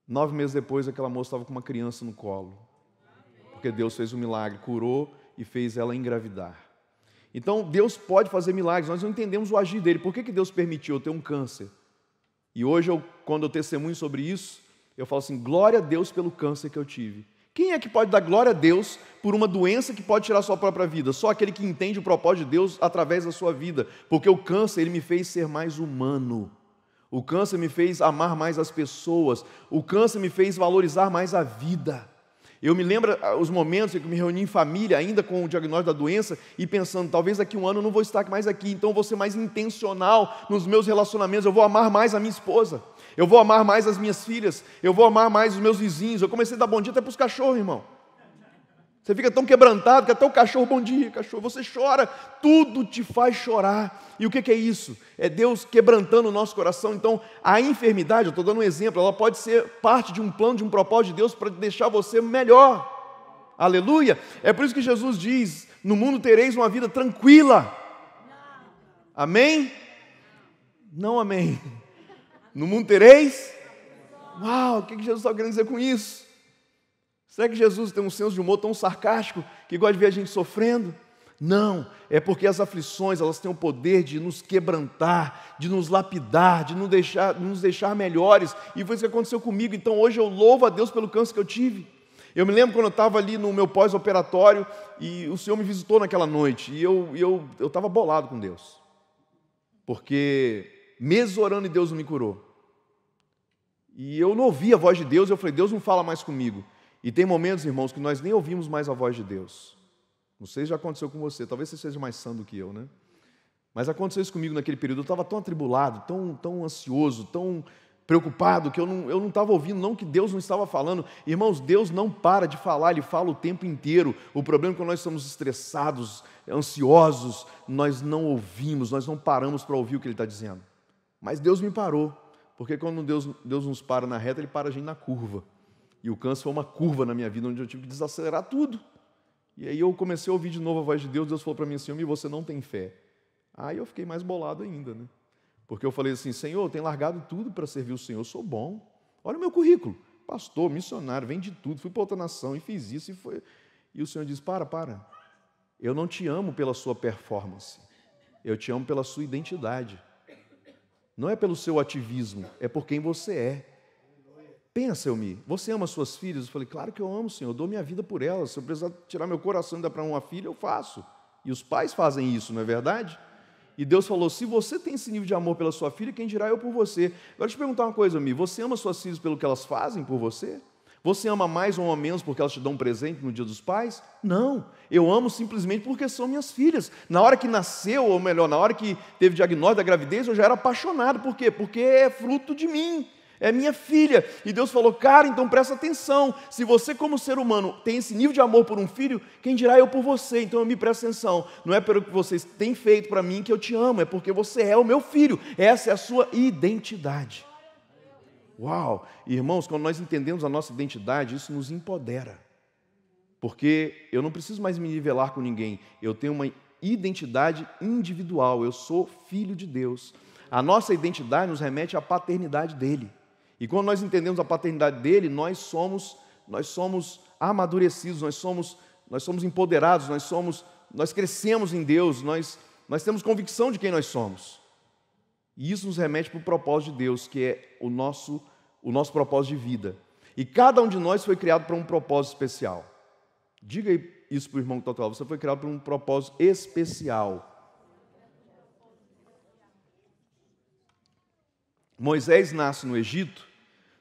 A: 9 meses depois, aquela moça estava com uma criança no colo, porque Deus fez um milagre, curou e fez ela engravidar. Então, Deus pode fazer milagres, nós não entendemos o agir dele. Por que Deus permitiu eu ter um câncer? E hoje, quando eu testemunho sobre isso, eu falo assim: glória a Deus pelo câncer que eu tive. Quem é que pode dar glória a Deus por uma doença que pode tirar a sua própria vida? Só aquele que entende o propósito de Deus através da sua vida. Porque o câncer, ele me fez ser mais humano. O câncer me fez amar mais as pessoas. O câncer me fez valorizar mais a vida. Eu me lembro os momentos em que eu me reuni em família, ainda com o diagnóstico da doença, e pensando: talvez daqui a um ano eu não vou estar mais aqui, então eu vou ser mais intencional nos meus relacionamentos, eu vou amar mais a minha esposa, eu vou amar mais as minhas filhas, eu vou amar mais os meus vizinhos. Eu comecei a dar bom dia até para os cachorros, irmão. Você fica tão quebrantado que até o cachorro: bom dia, cachorro. Você chora, tudo te faz chorar. E o que é isso? É Deus quebrantando o nosso coração. Então, a enfermidade, eu estou dando um exemplo, ela pode ser parte de um plano, de um propósito de Deus para deixar você melhor. Aleluia! É por isso que Jesus diz: no mundo tereis uma vida tranquila. Amém? Não amém. No mundo tereis? Uau, o que Jesus está querendo dizer com isso? Será que Jesus tem um senso de humor tão sarcástico que gosta de ver a gente sofrendo? Não, é porque as aflições, elas têm o poder de nos quebrantar, de nos lapidar, de nos deixar melhores. E foi isso que aconteceu comigo. Então hoje eu louvo a Deus pelo câncer que eu tive. Eu me lembro quando eu estava ali no meu pós-operatório e o Senhor me visitou naquela noite. E eu estava bolado com Deus. Porque meses orando e Deus não me curou. E eu não ouvia a voz de Deus, eu falei: Deus não fala mais comigo. E tem momentos, irmãos, que nós nem ouvimos mais a voz de Deus. Não sei se já aconteceu com você, talvez você seja mais sã do que eu, né? Mas aconteceu isso comigo naquele período. Eu estava tão atribulado, tão ansioso, tão preocupado, que eu não estava ouvindo, não que Deus não estava falando. Irmãos, Deus não para de falar, Ele fala o tempo inteiro. O problema é que quando nós estamos estressados, ansiosos, nós não ouvimos, nós não paramos para ouvir o que Ele está dizendo. Mas Deus me parou, porque quando Deus nos para na reta, Ele para a gente na curva. E o câncer foi uma curva na minha vida, onde eu tive que desacelerar tudo. E aí eu comecei a ouvir de novo a voz de Deus. Deus falou para mim assim: Almir, você não tem fé. Aí eu fiquei mais bolado ainda, né? Porque eu falei assim: Senhor, eu tenho largado tudo para servir o Senhor, eu sou bom. Olha o meu currículo, pastor, missionário, vendi tudo, fui para outra nação e fiz isso e foi. E o Senhor diz: para. Eu não te amo pela sua performance, eu te amo pela sua identidade. Não é pelo seu ativismo, é por quem você é. Pensa, Almir, você ama suas filhas? Eu falei: claro que eu amo, Senhor, eu dou minha vida por elas. Se eu precisar tirar meu coração e dar para uma filha, eu faço. E os pais fazem isso, não é verdade? E Deus falou: se você tem esse nível de amor pela sua filha, quem dirá eu por você? Agora, deixa eu te perguntar uma coisa, Almir, você ama suas filhas pelo que elas fazem por você? Você ama mais ou menos porque elas te dão um presente no dia dos pais? Não, eu amo simplesmente porque são minhas filhas. Na hora que nasceu, ou melhor, na hora que teve diagnóstico da gravidez, eu já era apaixonado. Por quê? Porque é fruto de mim, é minha filha. E Deus falou: cara, então presta atenção, se você como ser humano tem esse nível de amor por um filho, quem dirá eu por você? Então eu me presta atenção, não é pelo que vocês têm feito para mim que eu te amo, é porque você é o meu filho, essa é a sua identidade. Uau! Irmãos, quando nós entendemos a nossa identidade, isso nos empodera. Porque eu não preciso mais me nivelar com ninguém. Eu tenho uma identidade individual. Eu sou filho de Deus. A nossa identidade nos remete à paternidade dele. E quando nós entendemos a paternidade dele, nós somos amadurecidos, nós somos empoderados, nós crescemos em Deus, nós temos convicção de quem nós somos. E isso nos remete para o propósito de Deus, que é o nosso propósito de vida. E cada um de nós foi criado para um propósito especial. Diga isso para o irmão que está ao teu lado: você foi criado para um propósito especial. Moisés nasce no Egito,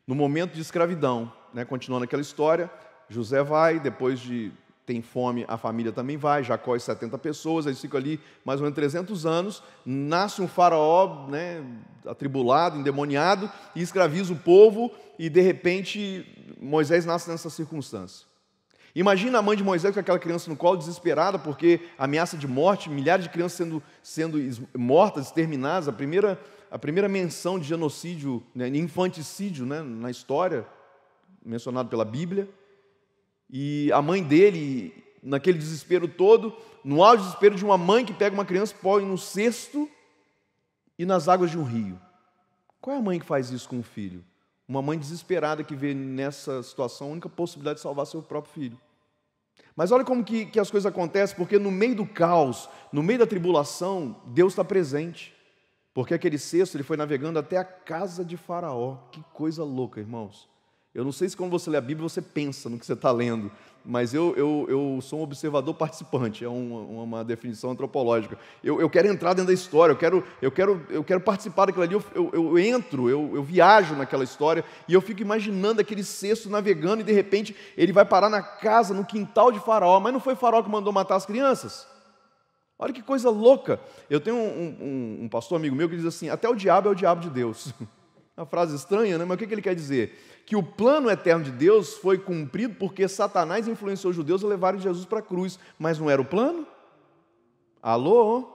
A: no momento de escravidão, né? Continuando aquela história, José vai, depois de tem fome, a família também vai, Jacó e 70 pessoas, eles ficam ali mais ou menos 300 anos, nasce um faraó, né, atribulado, endemoniado, e escraviza o povo, e de repente Moisés nasce nessa circunstância. Imagina a mãe de Moisés com aquela criança no colo, desesperada, porque ameaça de morte, milhares de crianças sendo mortas, exterminadas, a primeira menção de genocídio, né, infanticídio, né, na história, mencionado pela Bíblia. E a mãe dele, naquele desespero todo, no auge do desespero de uma mãe que pega uma criança, põe no cesto e nas águas de um rio. Qual é a mãe que faz isso com o filho? Uma mãe desesperada que vê nessa situação a única possibilidade de salvar seu próprio filho. Mas olha como que as coisas acontecem, porque no meio do caos, no meio da tribulação, Deus está presente. Porque aquele cesto, ele foi navegando até a casa de Faraó. Que coisa louca, irmãos. Eu não sei se quando você lê a Bíblia você pensa no que você está lendo, mas eu sou um observador participante, é uma definição antropológica. Eu quero entrar dentro da história, eu quero participar daquilo ali, eu viajo naquela história e eu fico imaginando aquele cesto navegando e de repente ele vai parar na casa, no quintal de Faraó, mas não foi Faraó que mandou matar as crianças? Olha que coisa louca. Eu tenho um pastor amigo meu que diz assim: até o diabo é o diabo de Deus. Uma frase estranha, né? Mas o que ele quer dizer? Que o plano eterno de Deus foi cumprido porque Satanás influenciou os judeus a levarem Jesus para a cruz. Mas não era o plano? Alô?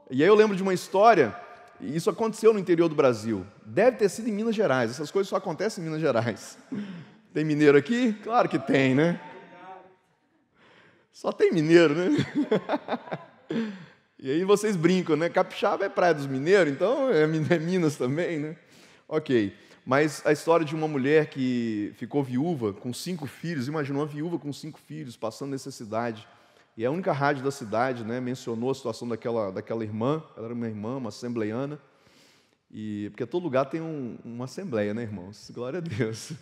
A: E aí eu lembro de uma história, e isso aconteceu no interior do Brasil. Deve ter sido em Minas Gerais. Essas coisas só acontecem em Minas Gerais. Tem mineiro aqui? Claro que tem, né? Só tem mineiro, né? E aí vocês brincam, né? Capixaba é praia dos mineiros, então é Minas também, né? Ok, mas a história de uma mulher que ficou viúva com 5 filhos, imagina uma viúva com 5 filhos, passando necessidade, e a única rádio da cidade, né, mencionou a situação daquela irmã, ela era uma irmã, uma assembleiana, porque todo lugar tem uma assembleia, né, irmãos? Glória a Deus,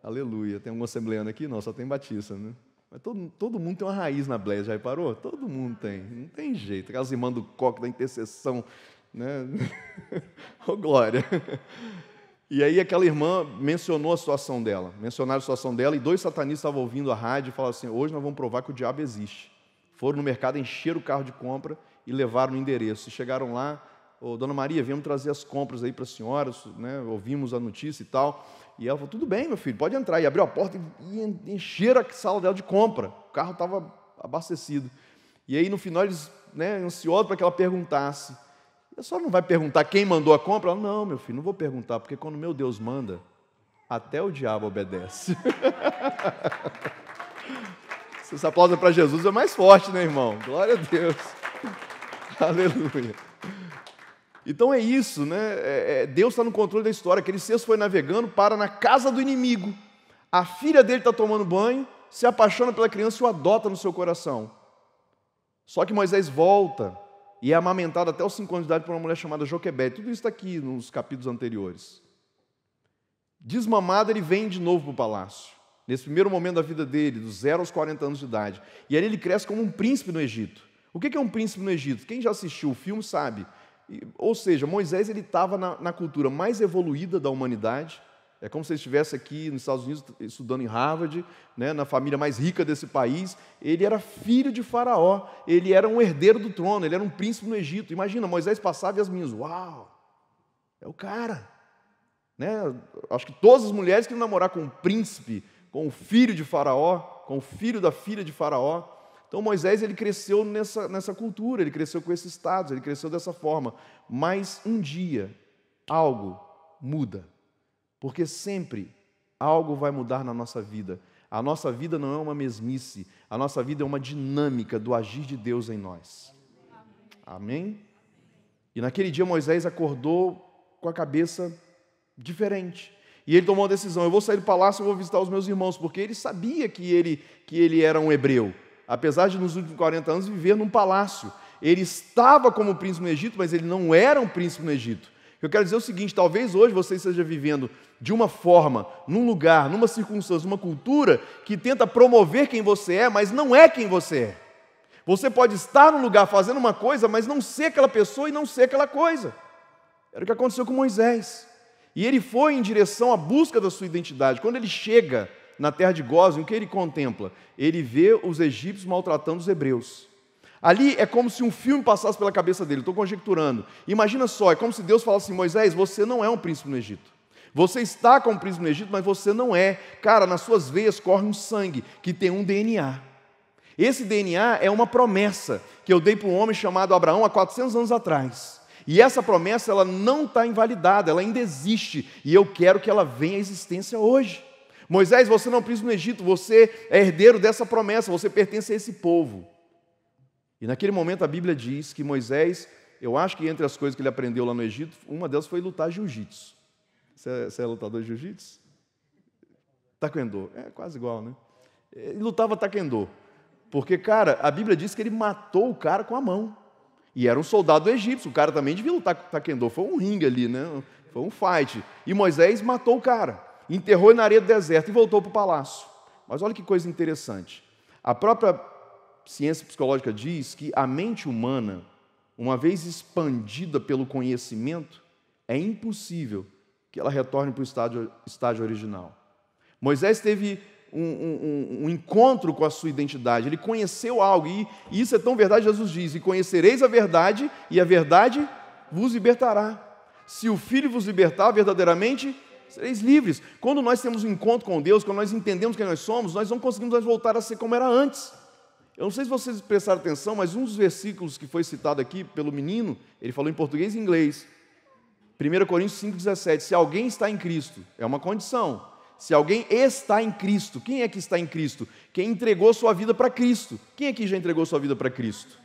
A: aleluia. Tem alguma assembleiana aqui? Não, só tem batista, né? Mas todo mundo tem uma raiz na Bleia, já reparou? Todo mundo tem, não tem jeito, aquelas irmãs do coque, da intercessão, né? Oh, glória. E aí aquela irmã mencionou a situação dela, mencionaram a situação dela, e 2 satanistas estavam ouvindo a rádio e falaram assim: hoje nós vamos provar que o diabo existe. Foram no mercado, encheram o carro de compra e levaram o endereço. E chegaram lá: dona Maria, viemos trazer as compras aí para a senhora, né? Ouvimos a notícia e tal. E ela falou: tudo bem, meu filho, pode entrar. E abriu a porta e encheram a sala dela de compra. O carro estava abastecido. E aí no final eles, né, ansiosos para que ela perguntasse. A senhora não vai perguntar quem mandou a compra? Ela: não, meu filho, não vou perguntar, porque quando meu Deus manda, Até o diabo obedece. Se essa aplauso para Jesus é mais forte, né, irmão? Glória a Deus. Aleluia. Então é isso, né? Deus está no controle da história. Aquele cesto foi navegando, para na casa do inimigo. A filha dele está tomando banho, se apaixona pela criança e o adota no seu coração. Só que Moisés volta e é amamentado até os 5 anos de idade por uma mulher chamada Joquebede. Tudo isso está aqui nos capítulos anteriores. Desmamado, ele vem de novo para o palácio. Nesse primeiro momento da vida dele, dos 0 aos 40 anos de idade. E ali ele cresce como um príncipe no Egito. O que é um príncipe no Egito? Quem já assistiu o filme sabe. Ou seja, Moisés estava na cultura mais evoluída da humanidade. É como se ele estivesse aqui nos Estados Unidos estudando em Harvard, né, na família mais rica desse país. Ele era filho de Faraó, ele era um herdeiro do trono, ele era um príncipe no Egito. Imagina, Moisés passava e as meninas, uau, é o cara. Né? Acho que todas as mulheres queriam namorar com um príncipe, com o filho de Faraó, com o filho da filha de Faraó. Então Moisés ele cresceu nessa cultura, ele cresceu com esses status, ele cresceu dessa forma. Mas um dia algo muda. Porque sempre algo vai mudar na nossa vida. A nossa vida não é uma mesmice, a nossa vida é uma dinâmica do agir de Deus em nós. Amém? E naquele dia Moisés acordou com a cabeça diferente. E ele tomou uma decisão, eu vou sair do palácio e vou visitar os meus irmãos, porque ele sabia que ele era um hebreu. Apesar de nos últimos 40 anos viver num palácio. Ele estava como príncipe no Egito, mas ele não era um príncipe no Egito. Eu quero dizer o seguinte, talvez hoje você esteja vivendo de uma forma, num lugar, numa circunstância, numa cultura que tenta promover quem você é, mas não é quem você é. Você pode estar num lugar fazendo uma coisa, mas não ser aquela pessoa e não ser aquela coisa. Era o que aconteceu com Moisés. E ele foi em direção à busca da sua identidade. Quando ele chega na terra de Gósen, o que ele contempla? Ele vê os egípcios maltratando os hebreus. Ali é como se um filme passasse pela cabeça dele, estou conjecturando. Imagina só, é como se Deus falasse assim, Moisés, você não é um príncipe no Egito. Você está como príncipe no Egito, mas você não é. Cara, nas suas veias corre um sangue que tem um DNA. Esse DNA é uma promessa que eu dei para um homem chamado Abraão há 400 anos atrás. E essa promessa ela não está invalidada, ela ainda existe. E eu quero que ela venha à existência hoje. Moisés, você não é um príncipe no Egito, você é herdeiro dessa promessa, você pertence a esse povo. E naquele momento a Bíblia diz que Moisés, eu acho que entre as coisas que ele aprendeu lá no Egito, uma delas foi lutar jiu-jitsu. Você é lutador de jiu-jitsu? Taekwondo, é quase igual, né? Ele lutava taekwondo, porque, cara, a Bíblia diz que ele matou o cara com a mão. E era um soldado egípcio, o cara também devia lutar com taekwondo, foi um ringue ali, né? Foi um fight. E Moisés matou o cara, enterrou ele na areia do deserto e voltou para o palácio. Mas olha que coisa interessante. A própria ciência psicológica diz que a mente humana, uma vez expandida pelo conhecimento, é impossível que ela retorne para o estágio original. Moisés teve um encontro com a sua identidade, ele conheceu algo, e isso é tão verdade, Jesus diz, e conhecereis a verdade vos libertará. Se o Filho vos libertar, verdadeiramente sereis livres. Quando nós temos um encontro com Deus, quando nós entendemos quem nós somos, nós não conseguimos mais voltar a ser como era antes. Eu não sei se vocês prestaram atenção, mas um dos versículos que foi citado aqui pelo menino, ele falou em português e inglês. 1 Coríntios 5,17. Se alguém está em Cristo, é uma condição. Se alguém está em Cristo, quem é que está em Cristo? Quem entregou sua vida para Cristo. Quem aqui já entregou sua vida para Cristo?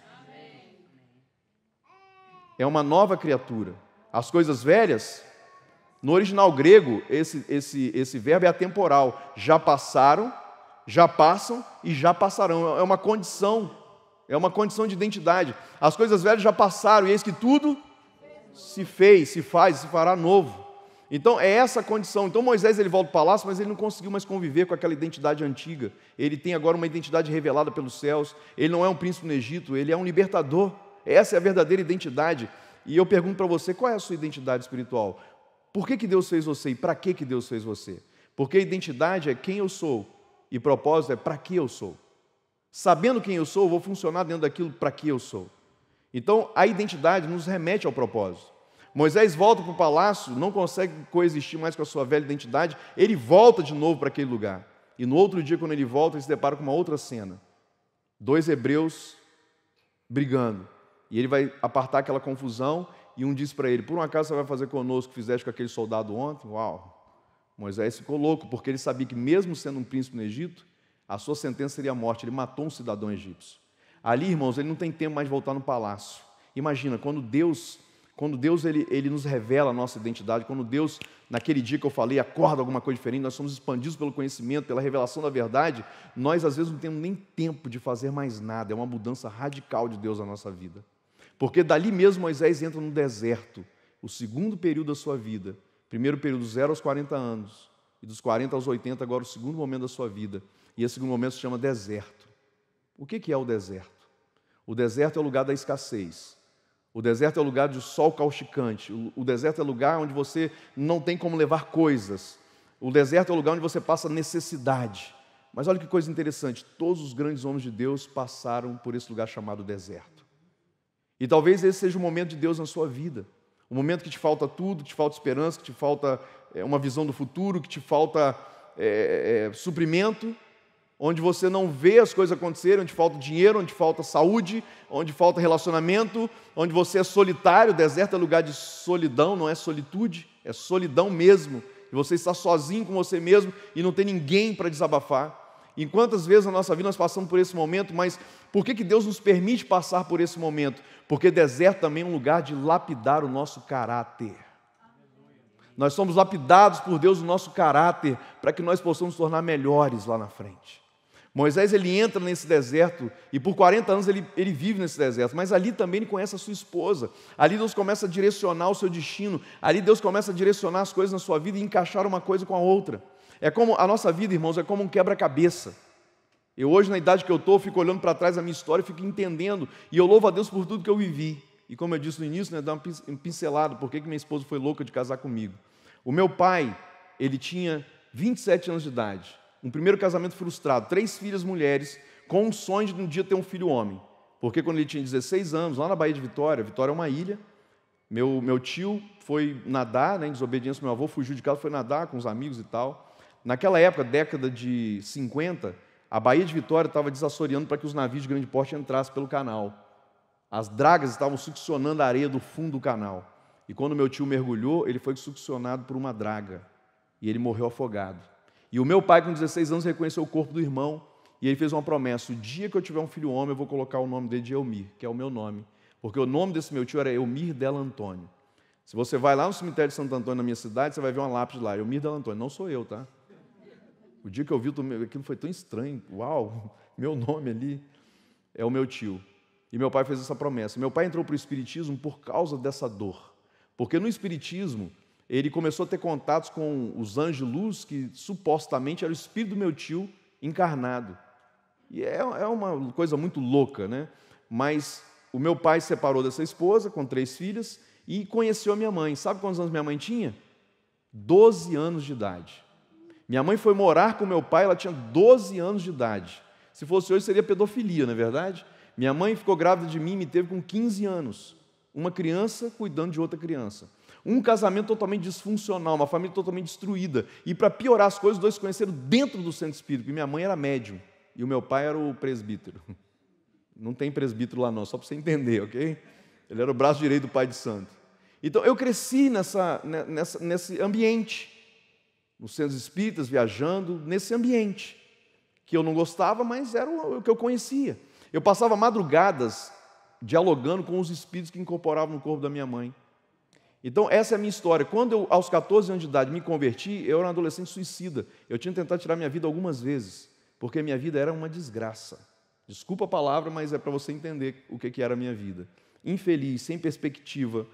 A: É uma nova criatura. As coisas velhas, no original grego, esse verbo é atemporal. Já passaram, já passam e já passarão. É uma condição de identidade. As coisas velhas já passaram e eis que tudo se fez, se faz, se fará novo. Então é essa a condição. Então Moisés ele volta para o palácio, mas ele não conseguiu mais conviver com aquela identidade antiga. Ele tem agora uma identidade revelada pelos céus. Ele não é um príncipe no Egito, ele é um libertador. Essa é a verdadeira identidade. E eu pergunto para você, qual é a sua identidade espiritual? Por que Deus fez você e para que Deus fez você? Porque identidade é quem eu sou e propósito é para que eu sou. Sabendo quem eu sou, eu vou funcionar dentro daquilo para que eu sou. Então, a identidade nos remete ao propósito. Moisés volta para o palácio, não consegue coexistir mais com a sua velha identidade, ele volta de novo para aquele lugar. E no outro dia, quando ele volta, ele se depara com uma outra cena. 2 hebreus brigando. E ele vai apartar aquela confusão, e um diz para ele, por um acaso você vai fazer conosco o que fizeste com aquele soldado ontem? Uau! Moisés ficou louco, porque ele sabia que mesmo sendo um príncipe no Egito, a sua sentença seria a morte. Ele matou um cidadão egípcio. Ali, irmãos, ele não tem tempo mais de voltar no palácio. Imagina, quando Deus ele nos revela a nossa identidade, quando Deus, naquele dia que eu falei, acorda alguma coisa diferente, nós somos expandidos pelo conhecimento, pela revelação da verdade, nós às vezes não temos nem tempo de fazer mais nada. É uma mudança radical de Deus na nossa vida. Porque dali mesmo Moisés entra no deserto, o segundo período da sua vida. Primeiro período, dos 0 aos 40 anos, e dos 40 aos 80, agora o segundo momento da sua vida. E esse segundo momento se chama deserto. O que é o deserto? O deserto é o lugar da escassez. O deserto é o lugar do sol causticante. O deserto é o lugar onde você não tem como levar coisas. O deserto é o lugar onde você passa necessidade. Mas olha que coisa interessante, todos os grandes homens de Deus passaram por esse lugar chamado deserto. E talvez esse seja o momento de Deus na sua vida. O momento que te falta tudo, que te falta esperança, que te falta uma visão do futuro, que te falta suprimento, onde você não vê as coisas acontecerem, onde falta dinheiro, onde falta saúde, onde falta relacionamento, onde você é solitário. O deserto é lugar de solidão, não é solitude, é solidão mesmo. E você está sozinho com você mesmo e não tem ninguém para desabafar. E quantas vezes na nossa vida nós passamos por esse momento, mas por que Deus nos permite passar por esse momento? Porque deserto também é um lugar de lapidar o nosso caráter. Nós somos lapidados por Deus no nosso caráter, para que nós possamos nos tornar melhores lá na frente. Moisés, ele entra nesse deserto, e por 40 anos ele vive nesse deserto, mas ali também ele conhece a sua esposa. Ali Deus começa a direcionar o seu destino, ali Deus começa a direcionar as coisas na sua vida e encaixar uma coisa com a outra. É como a nossa vida, irmãos, é como um quebra-cabeça. Eu hoje, na idade que eu estou, fico olhando para trás da minha história e fico entendendo, e eu louvo a Deus por tudo que eu vivi. E como eu disse no início, dá uma pincelada, por que minha esposa foi louca de casar comigo. O meu pai, ele tinha 27 anos de idade, um primeiro casamento frustrado, 3 filhas mulheres, com um sonho de um dia ter um filho homem. Porque quando ele tinha 16 anos, lá na Baía de Vitória, Vitória é uma ilha, meu tio foi nadar, em desobediência ao meu avô, fugiu de casa, foi nadar com os amigos e tal. Naquela época, década de 50, a Baía de Vitória estava desassoreando para que os navios de grande porte entrassem pelo canal. As dragas estavam succionando a areia do fundo do canal. E quando meu tio mergulhou, ele foi succionado por uma draga. E ele morreu afogado. E o meu pai, com 16 anos, reconheceu o corpo do irmão. E ele fez uma promessa: o dia que eu tiver um filho homem, eu vou colocar o nome dele de Elmir, que é o meu nome. Porque o nome desse meu tio era Elmir Della Antônio. Se você vai lá no cemitério de Santo Antônio, na minha cidade, você vai ver uma lápide lá, Elmir Della Antônio. Não sou eu, tá? O dia que eu vi, aquilo foi tão estranho. Uau, meu nome ali é o meu tio. E meu pai fez essa promessa. Meu pai entrou para o Espiritismo por causa dessa dor. Porque no Espiritismo, ele começou a ter contatos com os anjos de luz, que supostamente era o espírito do meu tio encarnado. E é uma coisa muito louca, né? Mas o meu pai se separou dessa esposa, com 3 filhas, e conheceu a minha mãe. Sabe quantos anos minha mãe tinha? 12 anos de idade. Minha mãe foi morar com meu pai, ela tinha 12 anos de idade. Se fosse hoje, seria pedofilia, não é verdade? Minha mãe ficou grávida de mim e me teve com 15 anos. Uma criança cuidando de outra criança. Um casamento totalmente disfuncional, uma família totalmente destruída. E para piorar as coisas, os dois se conheceram dentro do centro espírita, porque minha mãe era médium e o meu pai era o presbítero. Não tem presbítero lá não, só para você entender, ok? Ele era o braço direito do pai de santo. Então eu cresci nesse ambiente. Nos centros espíritas, viajando, nesse ambiente, que eu não gostava, mas era o que eu conhecia. Eu passava madrugadas dialogando com os espíritos que incorporavam no corpo da minha mãe. Então, essa é a minha história. Quando eu, aos 14 anos de idade, me converti, eu era um adolescente suicida. Eu tinha tentado tirar minha vida algumas vezes, porque minha vida era uma desgraça. Desculpa a palavra, mas é para você entender o que era a minha vida. Infeliz, sem perspectiva,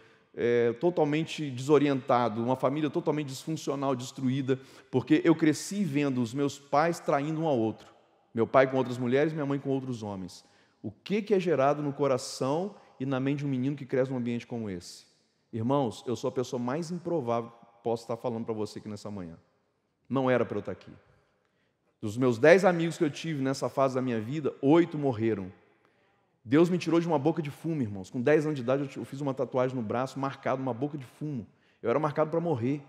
A: totalmente desorientado, uma família totalmente disfuncional, destruída, porque eu cresci vendo os meus pais traindo um ao outro. Meu pai com outras mulheres, minha mãe com outros homens. O que é gerado no coração e na mente de um menino que cresce num ambiente como esse? Irmãos, eu sou a pessoa mais improvável que posso estar falando para você aqui nessa manhã. Não era para eu estar aqui. Dos meus 10 amigos que eu tive nessa fase da minha vida, 8 morreram. Deus me tirou de uma boca de fumo, irmãos. Com 10 anos de idade, eu fiz uma tatuagem no braço, marcado uma boca de fumo. Eu era marcado para morrer.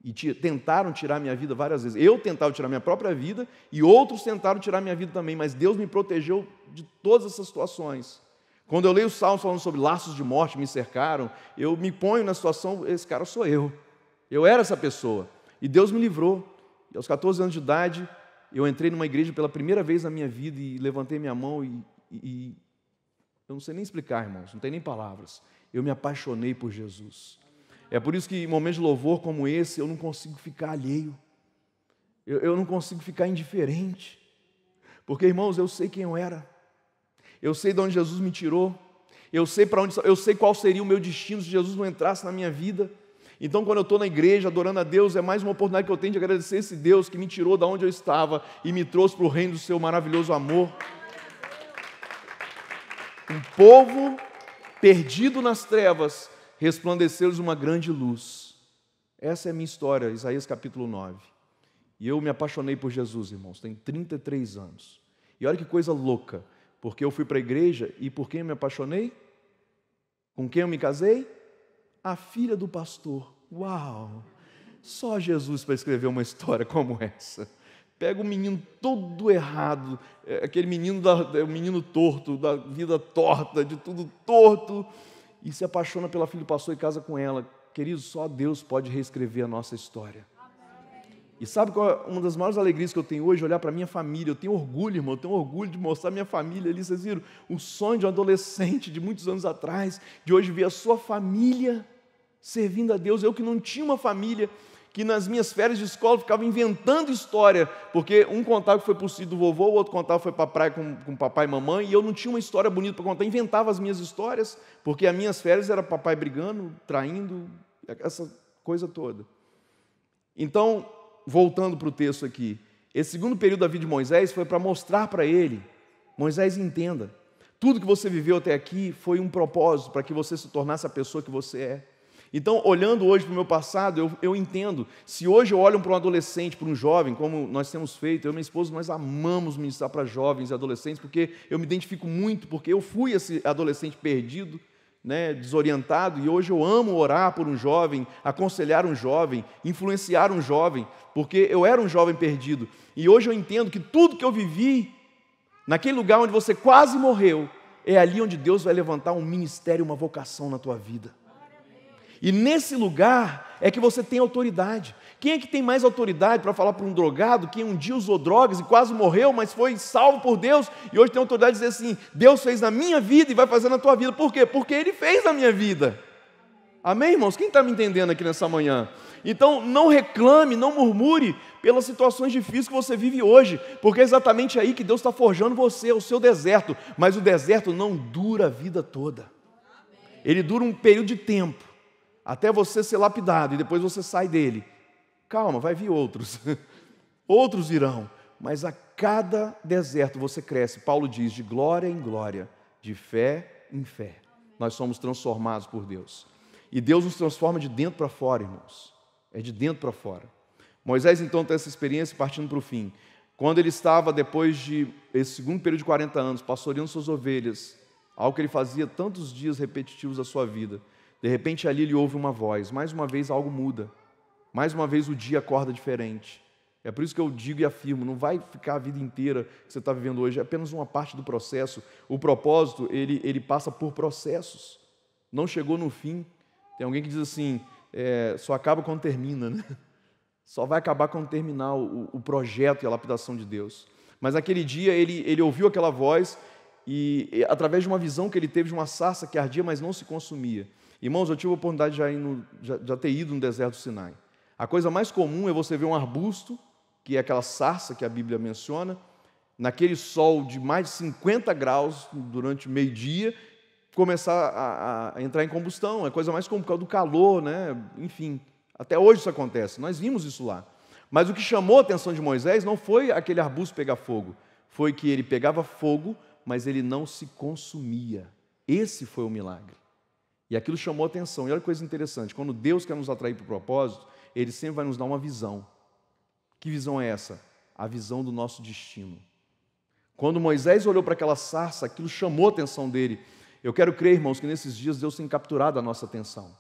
A: E tentaram tirar minha vida várias vezes. Eu tentava tirar minha própria vida e outros tentaram tirar minha vida também, mas Deus me protegeu de todas essas situações. Quando eu leio os Salmos falando sobre laços de morte me cercaram, eu me ponho na situação, esse cara sou eu. Eu era essa pessoa. E Deus me livrou. E aos 14 anos de idade, eu entrei numa igreja pela primeira vez na minha vida e levantei minha mão e eu não sei nem explicar, irmãos, não tem nem palavras. Eu me apaixonei por Jesus. É por isso que em momentos de louvor como esse, eu não consigo ficar alheio. Eu não consigo ficar indiferente. Porque, irmãos, eu sei quem eu era. Eu sei de onde Jesus me tirou. Eu sei qual seria o meu destino se Jesus não entrasse na minha vida. Então, quando eu estou na igreja adorando a Deus, é mais uma oportunidade que eu tenho de agradecer esse Deus que me tirou da onde eu estava e me trouxe para o reino do seu maravilhoso amor. Um povo perdido nas trevas, resplandeceu-lhes uma grande luz. Essa é a minha história, Isaías capítulo 9. E eu me apaixonei por Jesus, irmãos, tem 33 anos. E olha que coisa louca, porque eu fui para a igreja e por quem eu me apaixonei? Com quem eu me casei? A filha do pastor. Uau! Só Jesus para escrever uma história como essa. Pega um menino todo errado, aquele menino, o menino torto, da vida torta, de tudo torto, e se apaixona pela filha do pastor e casa com ela. Queridos, só Deus pode reescrever a nossa história. E sabe qual é uma das maiores alegrias que eu tenho hoje? Olhar para a minha família. Eu tenho orgulho, irmão, eu tenho orgulho de mostrar a minha família ali. Vocês viram? O sonho de um adolescente de muitos anos atrás, de hoje ver a sua família servindo a Deus. Eu que não tinha uma família, que nas minhas férias de escola ficava inventando história, porque um contava que foi para o sítio do vovô, o outro contava que foi para a praia com papai e mamãe, e eu não tinha uma história bonita para contar, inventava as minhas histórias, porque as minhas férias era papai brigando, traindo, essa coisa toda. Então, voltando para o texto aqui, esse segundo período da vida de Moisés foi para mostrar para ele, Moisés, entenda, tudo que você viveu até aqui foi um propósito para que você se tornasse a pessoa que você é. Então, olhando hoje para o meu passado, eu entendo, se hoje eu olho para um adolescente, para um jovem, como nós temos feito, eu e minha esposa, nós amamos ministrar para jovens e adolescentes, porque eu me identifico muito, porque eu fui esse adolescente perdido, né, desorientado, e hoje eu amo orar por um jovem, aconselhar um jovem, influenciar um jovem, porque eu era um jovem perdido, e hoje eu entendo que tudo que eu vivi, naquele lugar onde você quase morreu, é ali onde Deus vai levantar um ministério, uma vocação na tua vida. E nesse lugar é que você tem autoridade. Quem é que tem mais autoridade para falar para um drogado que um dia usou drogas e quase morreu, mas foi salvo por Deus, e hoje tem autoridade de dizer assim, Deus fez na minha vida e vai fazer na tua vida. Por quê? Porque Ele fez na minha vida. Amém, irmãos? Quem está me entendendo aqui nessa manhã? Então, não reclame, não murmure pelas situações difíceis que você vive hoje, porque é exatamente aí que Deus está forjando você, o seu deserto. Mas o deserto não dura a vida toda. Ele dura um período de tempo, até você ser lapidado, e depois você sai dele. Calma, vai vir outros. Outros virão. Mas a cada deserto você cresce. Paulo diz, de glória em glória, de fé em fé. Nós somos transformados por Deus. E Deus nos transforma de dentro para fora, irmãos. É de dentro para fora. Moisés, então, tem essa experiência partindo para o fim. Quando ele estava, depois de esse segundo período de 40 anos, pastoreando suas ovelhas, algo que ele fazia tantos dias repetitivos da sua vida, de repente ali ele ouve uma voz, mais uma vez algo muda, mais uma vez o dia acorda diferente. É por isso que eu digo e afirmo, não vai ficar a vida inteira que você está vivendo hoje, é apenas uma parte do processo. O propósito, ele passa por processos, não chegou no fim. Tem alguém que diz assim, só acaba quando termina, né? Só vai acabar quando terminar o projeto e a lapidação de Deus. Mas naquele dia ele ouviu aquela voz e através de uma visão que ele teve de uma sarça que ardia, mas não se consumia. Irmãos, eu tive a oportunidade de já ter ido no deserto do Sinai. A coisa mais comum é você ver um arbusto, que é aquela sarça que a Bíblia menciona, naquele sol de mais de 50 graus durante o meio-dia, começar a entrar em combustão. É a coisa mais comum por causa do calor, né? Enfim, até hoje isso acontece. Nós vimos isso lá. Mas o que chamou a atenção de Moisés não foi aquele arbusto pegar fogo, foi que ele pegava fogo, mas ele não se consumia. Esse foi o milagre. E aquilo chamou a atenção. E olha que coisa interessante, quando Deus quer nos atrair para o propósito, Ele sempre vai nos dar uma visão. Que visão é essa? A visão do nosso destino. Quando Moisés olhou para aquela sarça, aquilo chamou a atenção dele. Eu quero crer, irmãos, que nesses dias Deus tem capturado a nossa atenção.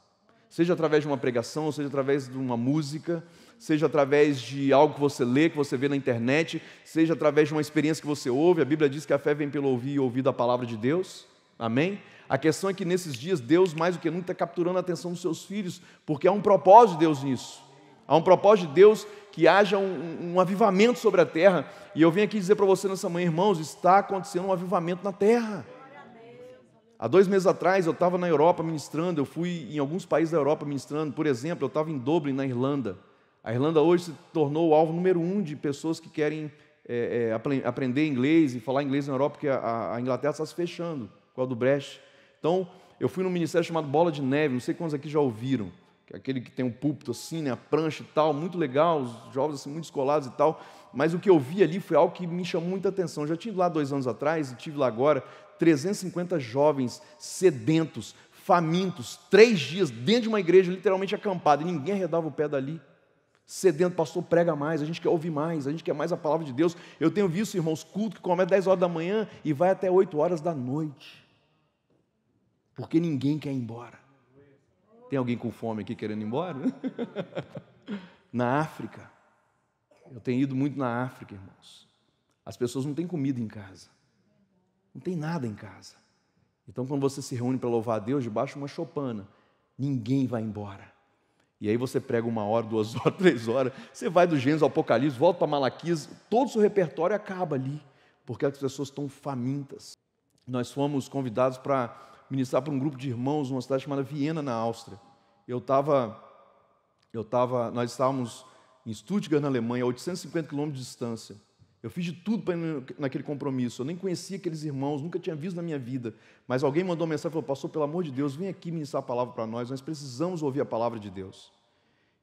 A: Seja através de uma pregação, seja através de uma música, seja através de algo que você lê, que você vê na internet, seja através de uma experiência que você ouve. A Bíblia diz que a fé vem pelo ouvir e ouvir da palavra de Deus. Amém? A questão é que nesses dias Deus, mais do que nunca, está capturando a atenção dos seus filhos, porque há um propósito de Deus nisso. Há um propósito de Deus que haja um avivamento sobre a terra. E eu venho aqui dizer para você nessa manhã, irmãos, está acontecendo um avivamento na terra. Há 2 meses atrás eu estava na Europa ministrando, eu fui em alguns países da Europa ministrando. Por exemplo, eu estava em Dublin, na Irlanda. A Irlanda hoje se tornou o alvo número 1 de pessoas que querem aprender inglês e falar inglês na Europa, porque a Inglaterra está se fechando, por causa do Brexit. Então, eu fui num ministério chamado Bola de Neve, não sei quantos aqui já ouviram, que é aquele que tem um púlpito assim, né, a prancha e tal, muito legal, os jovens assim, muito escolados e tal, mas o que eu vi ali foi algo que me chamou muita atenção. Eu já estive lá 2 anos atrás e estive lá agora, 350 jovens sedentos, famintos, 3 dias dentro de uma igreja literalmente acampada, e ninguém arredava o pé dali. Sedento, pastor, prega mais, a gente quer ouvir mais, a gente quer mais a palavra de Deus. Eu tenho visto, irmãos, culto que começa 10 horas da manhã e vai até 8 horas da noite, porque ninguém quer ir embora. Tem alguém com fome aqui querendo ir embora? Na África, eu tenho ido muito na África, irmãos. As pessoas não têm comida em casa, não tem nada em casa. Então, quando você se reúne para louvar a Deus debaixo de uma choupana, ninguém vai embora. E aí você prega 1 hora, 2 horas, 3 horas, você vai do Gênesis ao Apocalipse, volta para Malaquias, todo o seu repertório acaba ali, porque as pessoas estão famintas. Nós fomos convidados para ministrar para um grupo de irmãos numa cidade chamada Viena, na Áustria. Nós estávamos em Stuttgart, na Alemanha, a 850 quilômetros de distância. Eu fiz de tudo para ir naquele compromisso. Eu nem conhecia aqueles irmãos, nunca tinha visto na minha vida. Mas alguém mandou uma mensagem e falou: pastor, pelo amor de Deus, vem aqui ministrar a palavra para nós precisamos ouvir a palavra de Deus.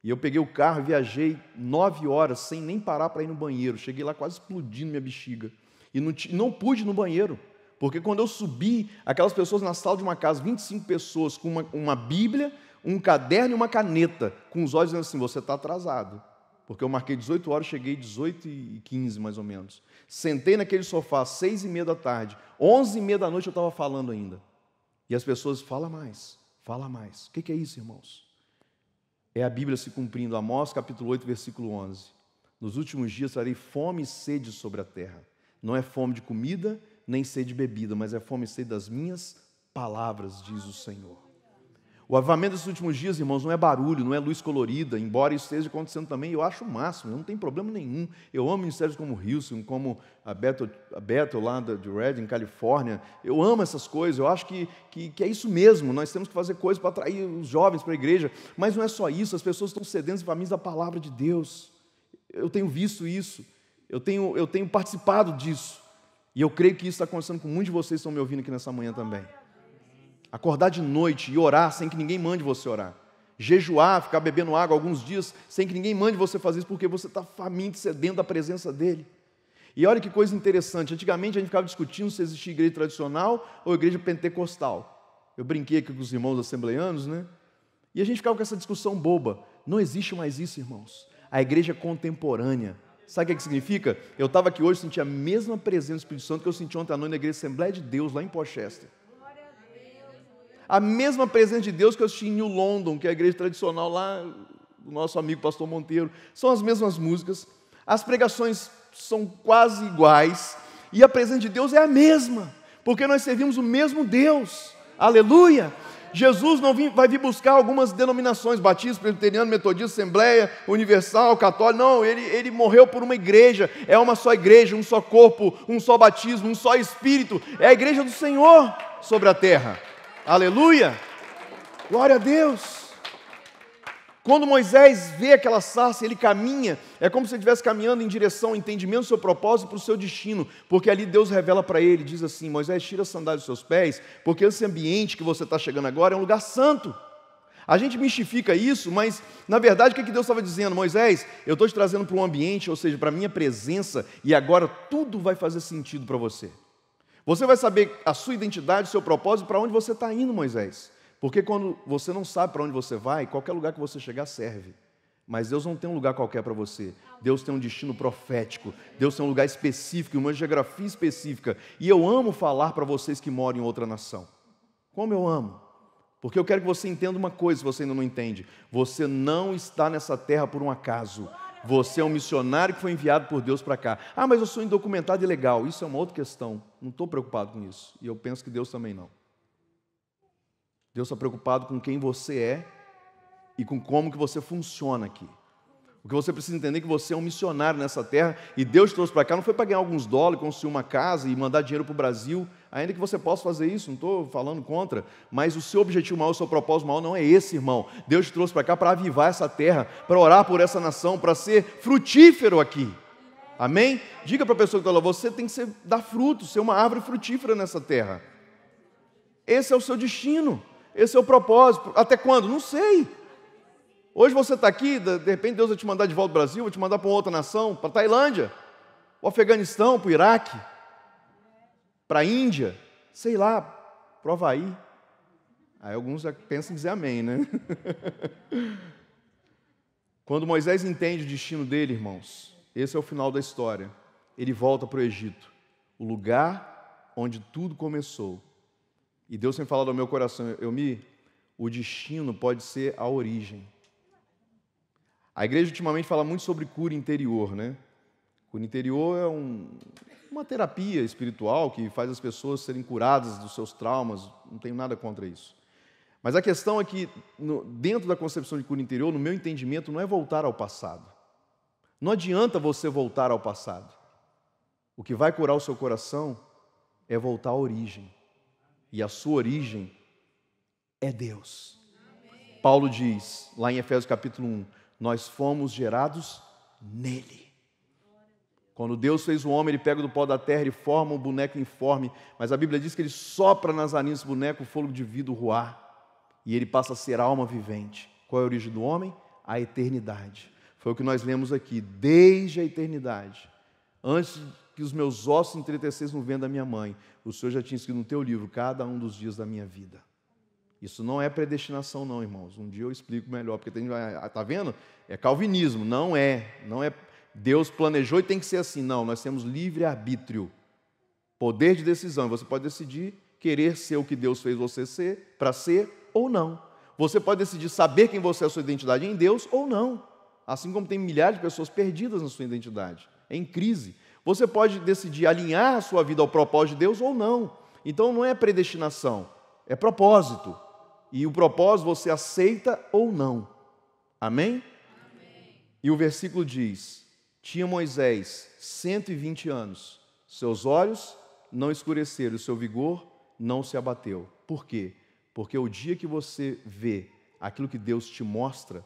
A: E eu peguei o carro, viajei 9 horas sem nem parar para ir no banheiro. Cheguei lá quase explodindo minha bexiga. E não pude ir no banheiro, porque quando eu subi, aquelas pessoas na sala de uma casa, 25 pessoas, com uma Bíblia, um caderno e uma caneta, com os olhos dizendo assim: você está atrasado. Porque eu marquei 18 horas, cheguei 18h15 mais ou menos. Sentei naquele sofá, 6h30 da tarde, 11h30 da noite eu estava falando ainda. E as pessoas, fala mais, fala mais. O que é isso, irmãos? É a Bíblia se cumprindo, Amós capítulo 8, versículo 11. Nos últimos dias trarei fome e sede sobre a terra. Não é fome de comida, nem sede de bebida, mas é fome e sede das minhas palavras, diz o Senhor. O avivamento desses últimos dias, irmãos, não é barulho, não é luz colorida, embora isso esteja acontecendo também, eu acho o máximo, não tem problema nenhum. Eu amo ministérios como Hilson, como a Bethel lá de Redding, Califórnia. Eu amo essas coisas, eu acho que é isso mesmo. Nós temos que fazer coisas para atrair os jovens para a igreja, mas não é só isso, as pessoas estão sedentas e famintas da palavra de Deus. Eu tenho visto isso, eu tenho participado disso, e eu creio que isso está acontecendo com muitos de vocês que estão me ouvindo aqui nessa manhã também. Acordar de noite e orar sem que ninguém mande você orar. Jejuar, ficar bebendo água alguns dias sem que ninguém mande você fazer isso, porque você está faminto, sedento da presença dEle. E olha que coisa interessante, antigamente a gente ficava discutindo se existia igreja tradicional ou igreja pentecostal. Eu brinquei aqui com os irmãos assembleianos, né? E a gente ficava com essa discussão boba. Não existe mais isso, irmãos. A igreja é contemporânea. Sabe o que significa? Eu estava aqui hoje e senti a mesma presença do Espírito Santo que eu senti ontem à noite na igreja Assembleia de Deus, lá em Porchester. A mesma presença de Deus que eu assisti em New London, que é a igreja tradicional lá, do nosso amigo pastor Monteiro. São as mesmas músicas, as pregações são quase iguais, e a presença de Deus é a mesma, porque nós servimos o mesmo Deus. Aleluia! Jesus não vai vir buscar algumas denominações, batismo, presbiteriano, metodista, assembleia, universal, católico. Não, ele morreu por uma igreja, é uma só igreja, um só corpo, um só batismo, um só Espírito. É a igreja do Senhor sobre a terra. Aleluia! Glória a Deus! Quando Moisés vê aquela sarça, ele caminha, é como se ele estivesse caminhando em direção ao entendimento do seu propósito para o seu destino, porque ali Deus revela para ele, diz assim: Moisés, tira as sandálias dos seus pés, porque esse ambiente que você está chegando agora é um lugar santo. A gente mistifica isso, mas na verdade o que Deus estava dizendo? Moisés, eu estou te trazendo para um ambiente, ou seja, para a minha presença, e agora tudo vai fazer sentido para você. Você vai saber a sua identidade, o seu propósito, para onde você está indo, Moisés. Porque quando você não sabe para onde você vai, qualquer lugar que você chegar serve. Mas Deus não tem um lugar qualquer para você. Deus tem um destino profético. Deus tem um lugar específico, uma geografia específica. E eu amo falar para vocês que moram em outra nação. Como eu amo. Porque eu quero que você entenda uma coisa, se você ainda não entende. Você não está nessa terra por um acaso. Você é um missionário que foi enviado por Deus para cá. Ah, mas eu sou indocumentado e ilegal. Isso é uma outra questão. Não estou preocupado com isso. E eu penso que Deus também não. Deus está preocupado com quem você é e com como que você funciona aqui. O que você precisa entender é que você é um missionário nessa terra e Deus te trouxe para cá, não foi para ganhar alguns dólares, construir uma casa e mandar dinheiro para o Brasil, ainda que você possa fazer isso, não estou falando contra, mas o seu objetivo maior, o seu propósito maior não é esse, irmão. Deus te trouxe para cá para avivar essa terra, para orar por essa nação, para ser frutífero aqui. Amém? Diga para a pessoa que está lá, você tem que dar fruto, ser uma árvore frutífera nessa terra. Esse é o seu destino, esse é o propósito. Até quando? Não sei. Hoje você está aqui, de repente Deus vai te mandar de volta ao Brasil, vai te mandar para uma outra nação, para a Tailândia, para o Afeganistão, para o Iraque, para a Índia, sei lá, para o Havaí. Aí alguns já pensam em dizer amém, né? Quando Moisés entende o destino dele, irmãos, esse é o final da história. Ele volta para o Egito, o lugar onde tudo começou. E Deus tem falado ao meu coração, o destino pode ser a origem. A igreja ultimamente fala muito sobre cura interior, né? Cura interior é uma terapia espiritual que faz as pessoas serem curadas dos seus traumas, não tenho nada contra isso. Mas a questão é que, dentro da concepção de cura interior, no meu entendimento, não é voltar ao passado. Não adianta você voltar ao passado. O que vai curar o seu coração é voltar à origem. E a sua origem é Deus. Paulo diz, lá em Efésios capítulo 1, nós fomos gerados nele. Quando Deus fez o homem, Ele pega do pó da terra e forma um boneco informe, mas a Bíblia diz que Ele sopra nas narinas desse boneco o fôlego de vida, o ruá, e ele passa a ser alma vivente. Qual é a origem do homem? A eternidade. Foi o que nós lemos aqui, desde a eternidade. Antes que os meus ossos se entretecessem no ventre da minha mãe, o Senhor já tinha escrito no teu livro cada um dos dias da minha vida. Isso não é predestinação não, irmãos. Um dia eu explico melhor, porque está vendo? É calvinismo, não é. Deus planejou e tem que ser assim. Não, nós temos livre-arbítrio, poder de decisão. Você pode decidir querer ser o que Deus fez você ser, para ser ou não. Você pode decidir saber quem você é, a sua identidade em Deus ou não. Assim como tem milhares de pessoas perdidas na sua identidade, em crise. Você pode decidir alinhar a sua vida ao propósito de Deus ou não. Então não é predestinação, é propósito. E o propósito você aceita ou não. Amém? Amém. E o versículo diz, tinha Moisés 120 anos, seus olhos não escureceram, o seu vigor não se abateu. Por quê? Porque o dia que você vê aquilo que Deus te mostra,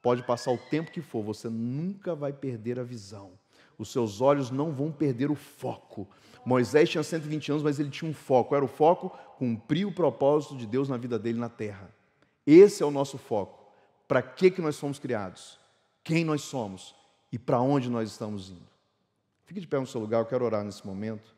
A: pode passar o tempo que for, você nunca vai perder a visão. Os seus olhos não vão perder o foco. Moisés tinha 120 anos, mas ele tinha um foco. Qual era o foco? Cumprir o propósito de Deus na vida dele na terra. Esse é o nosso foco. Para que nós fomos criados? Quem nós somos? E para onde nós estamos indo? Fique de pé no seu lugar, eu quero orar nesse momento.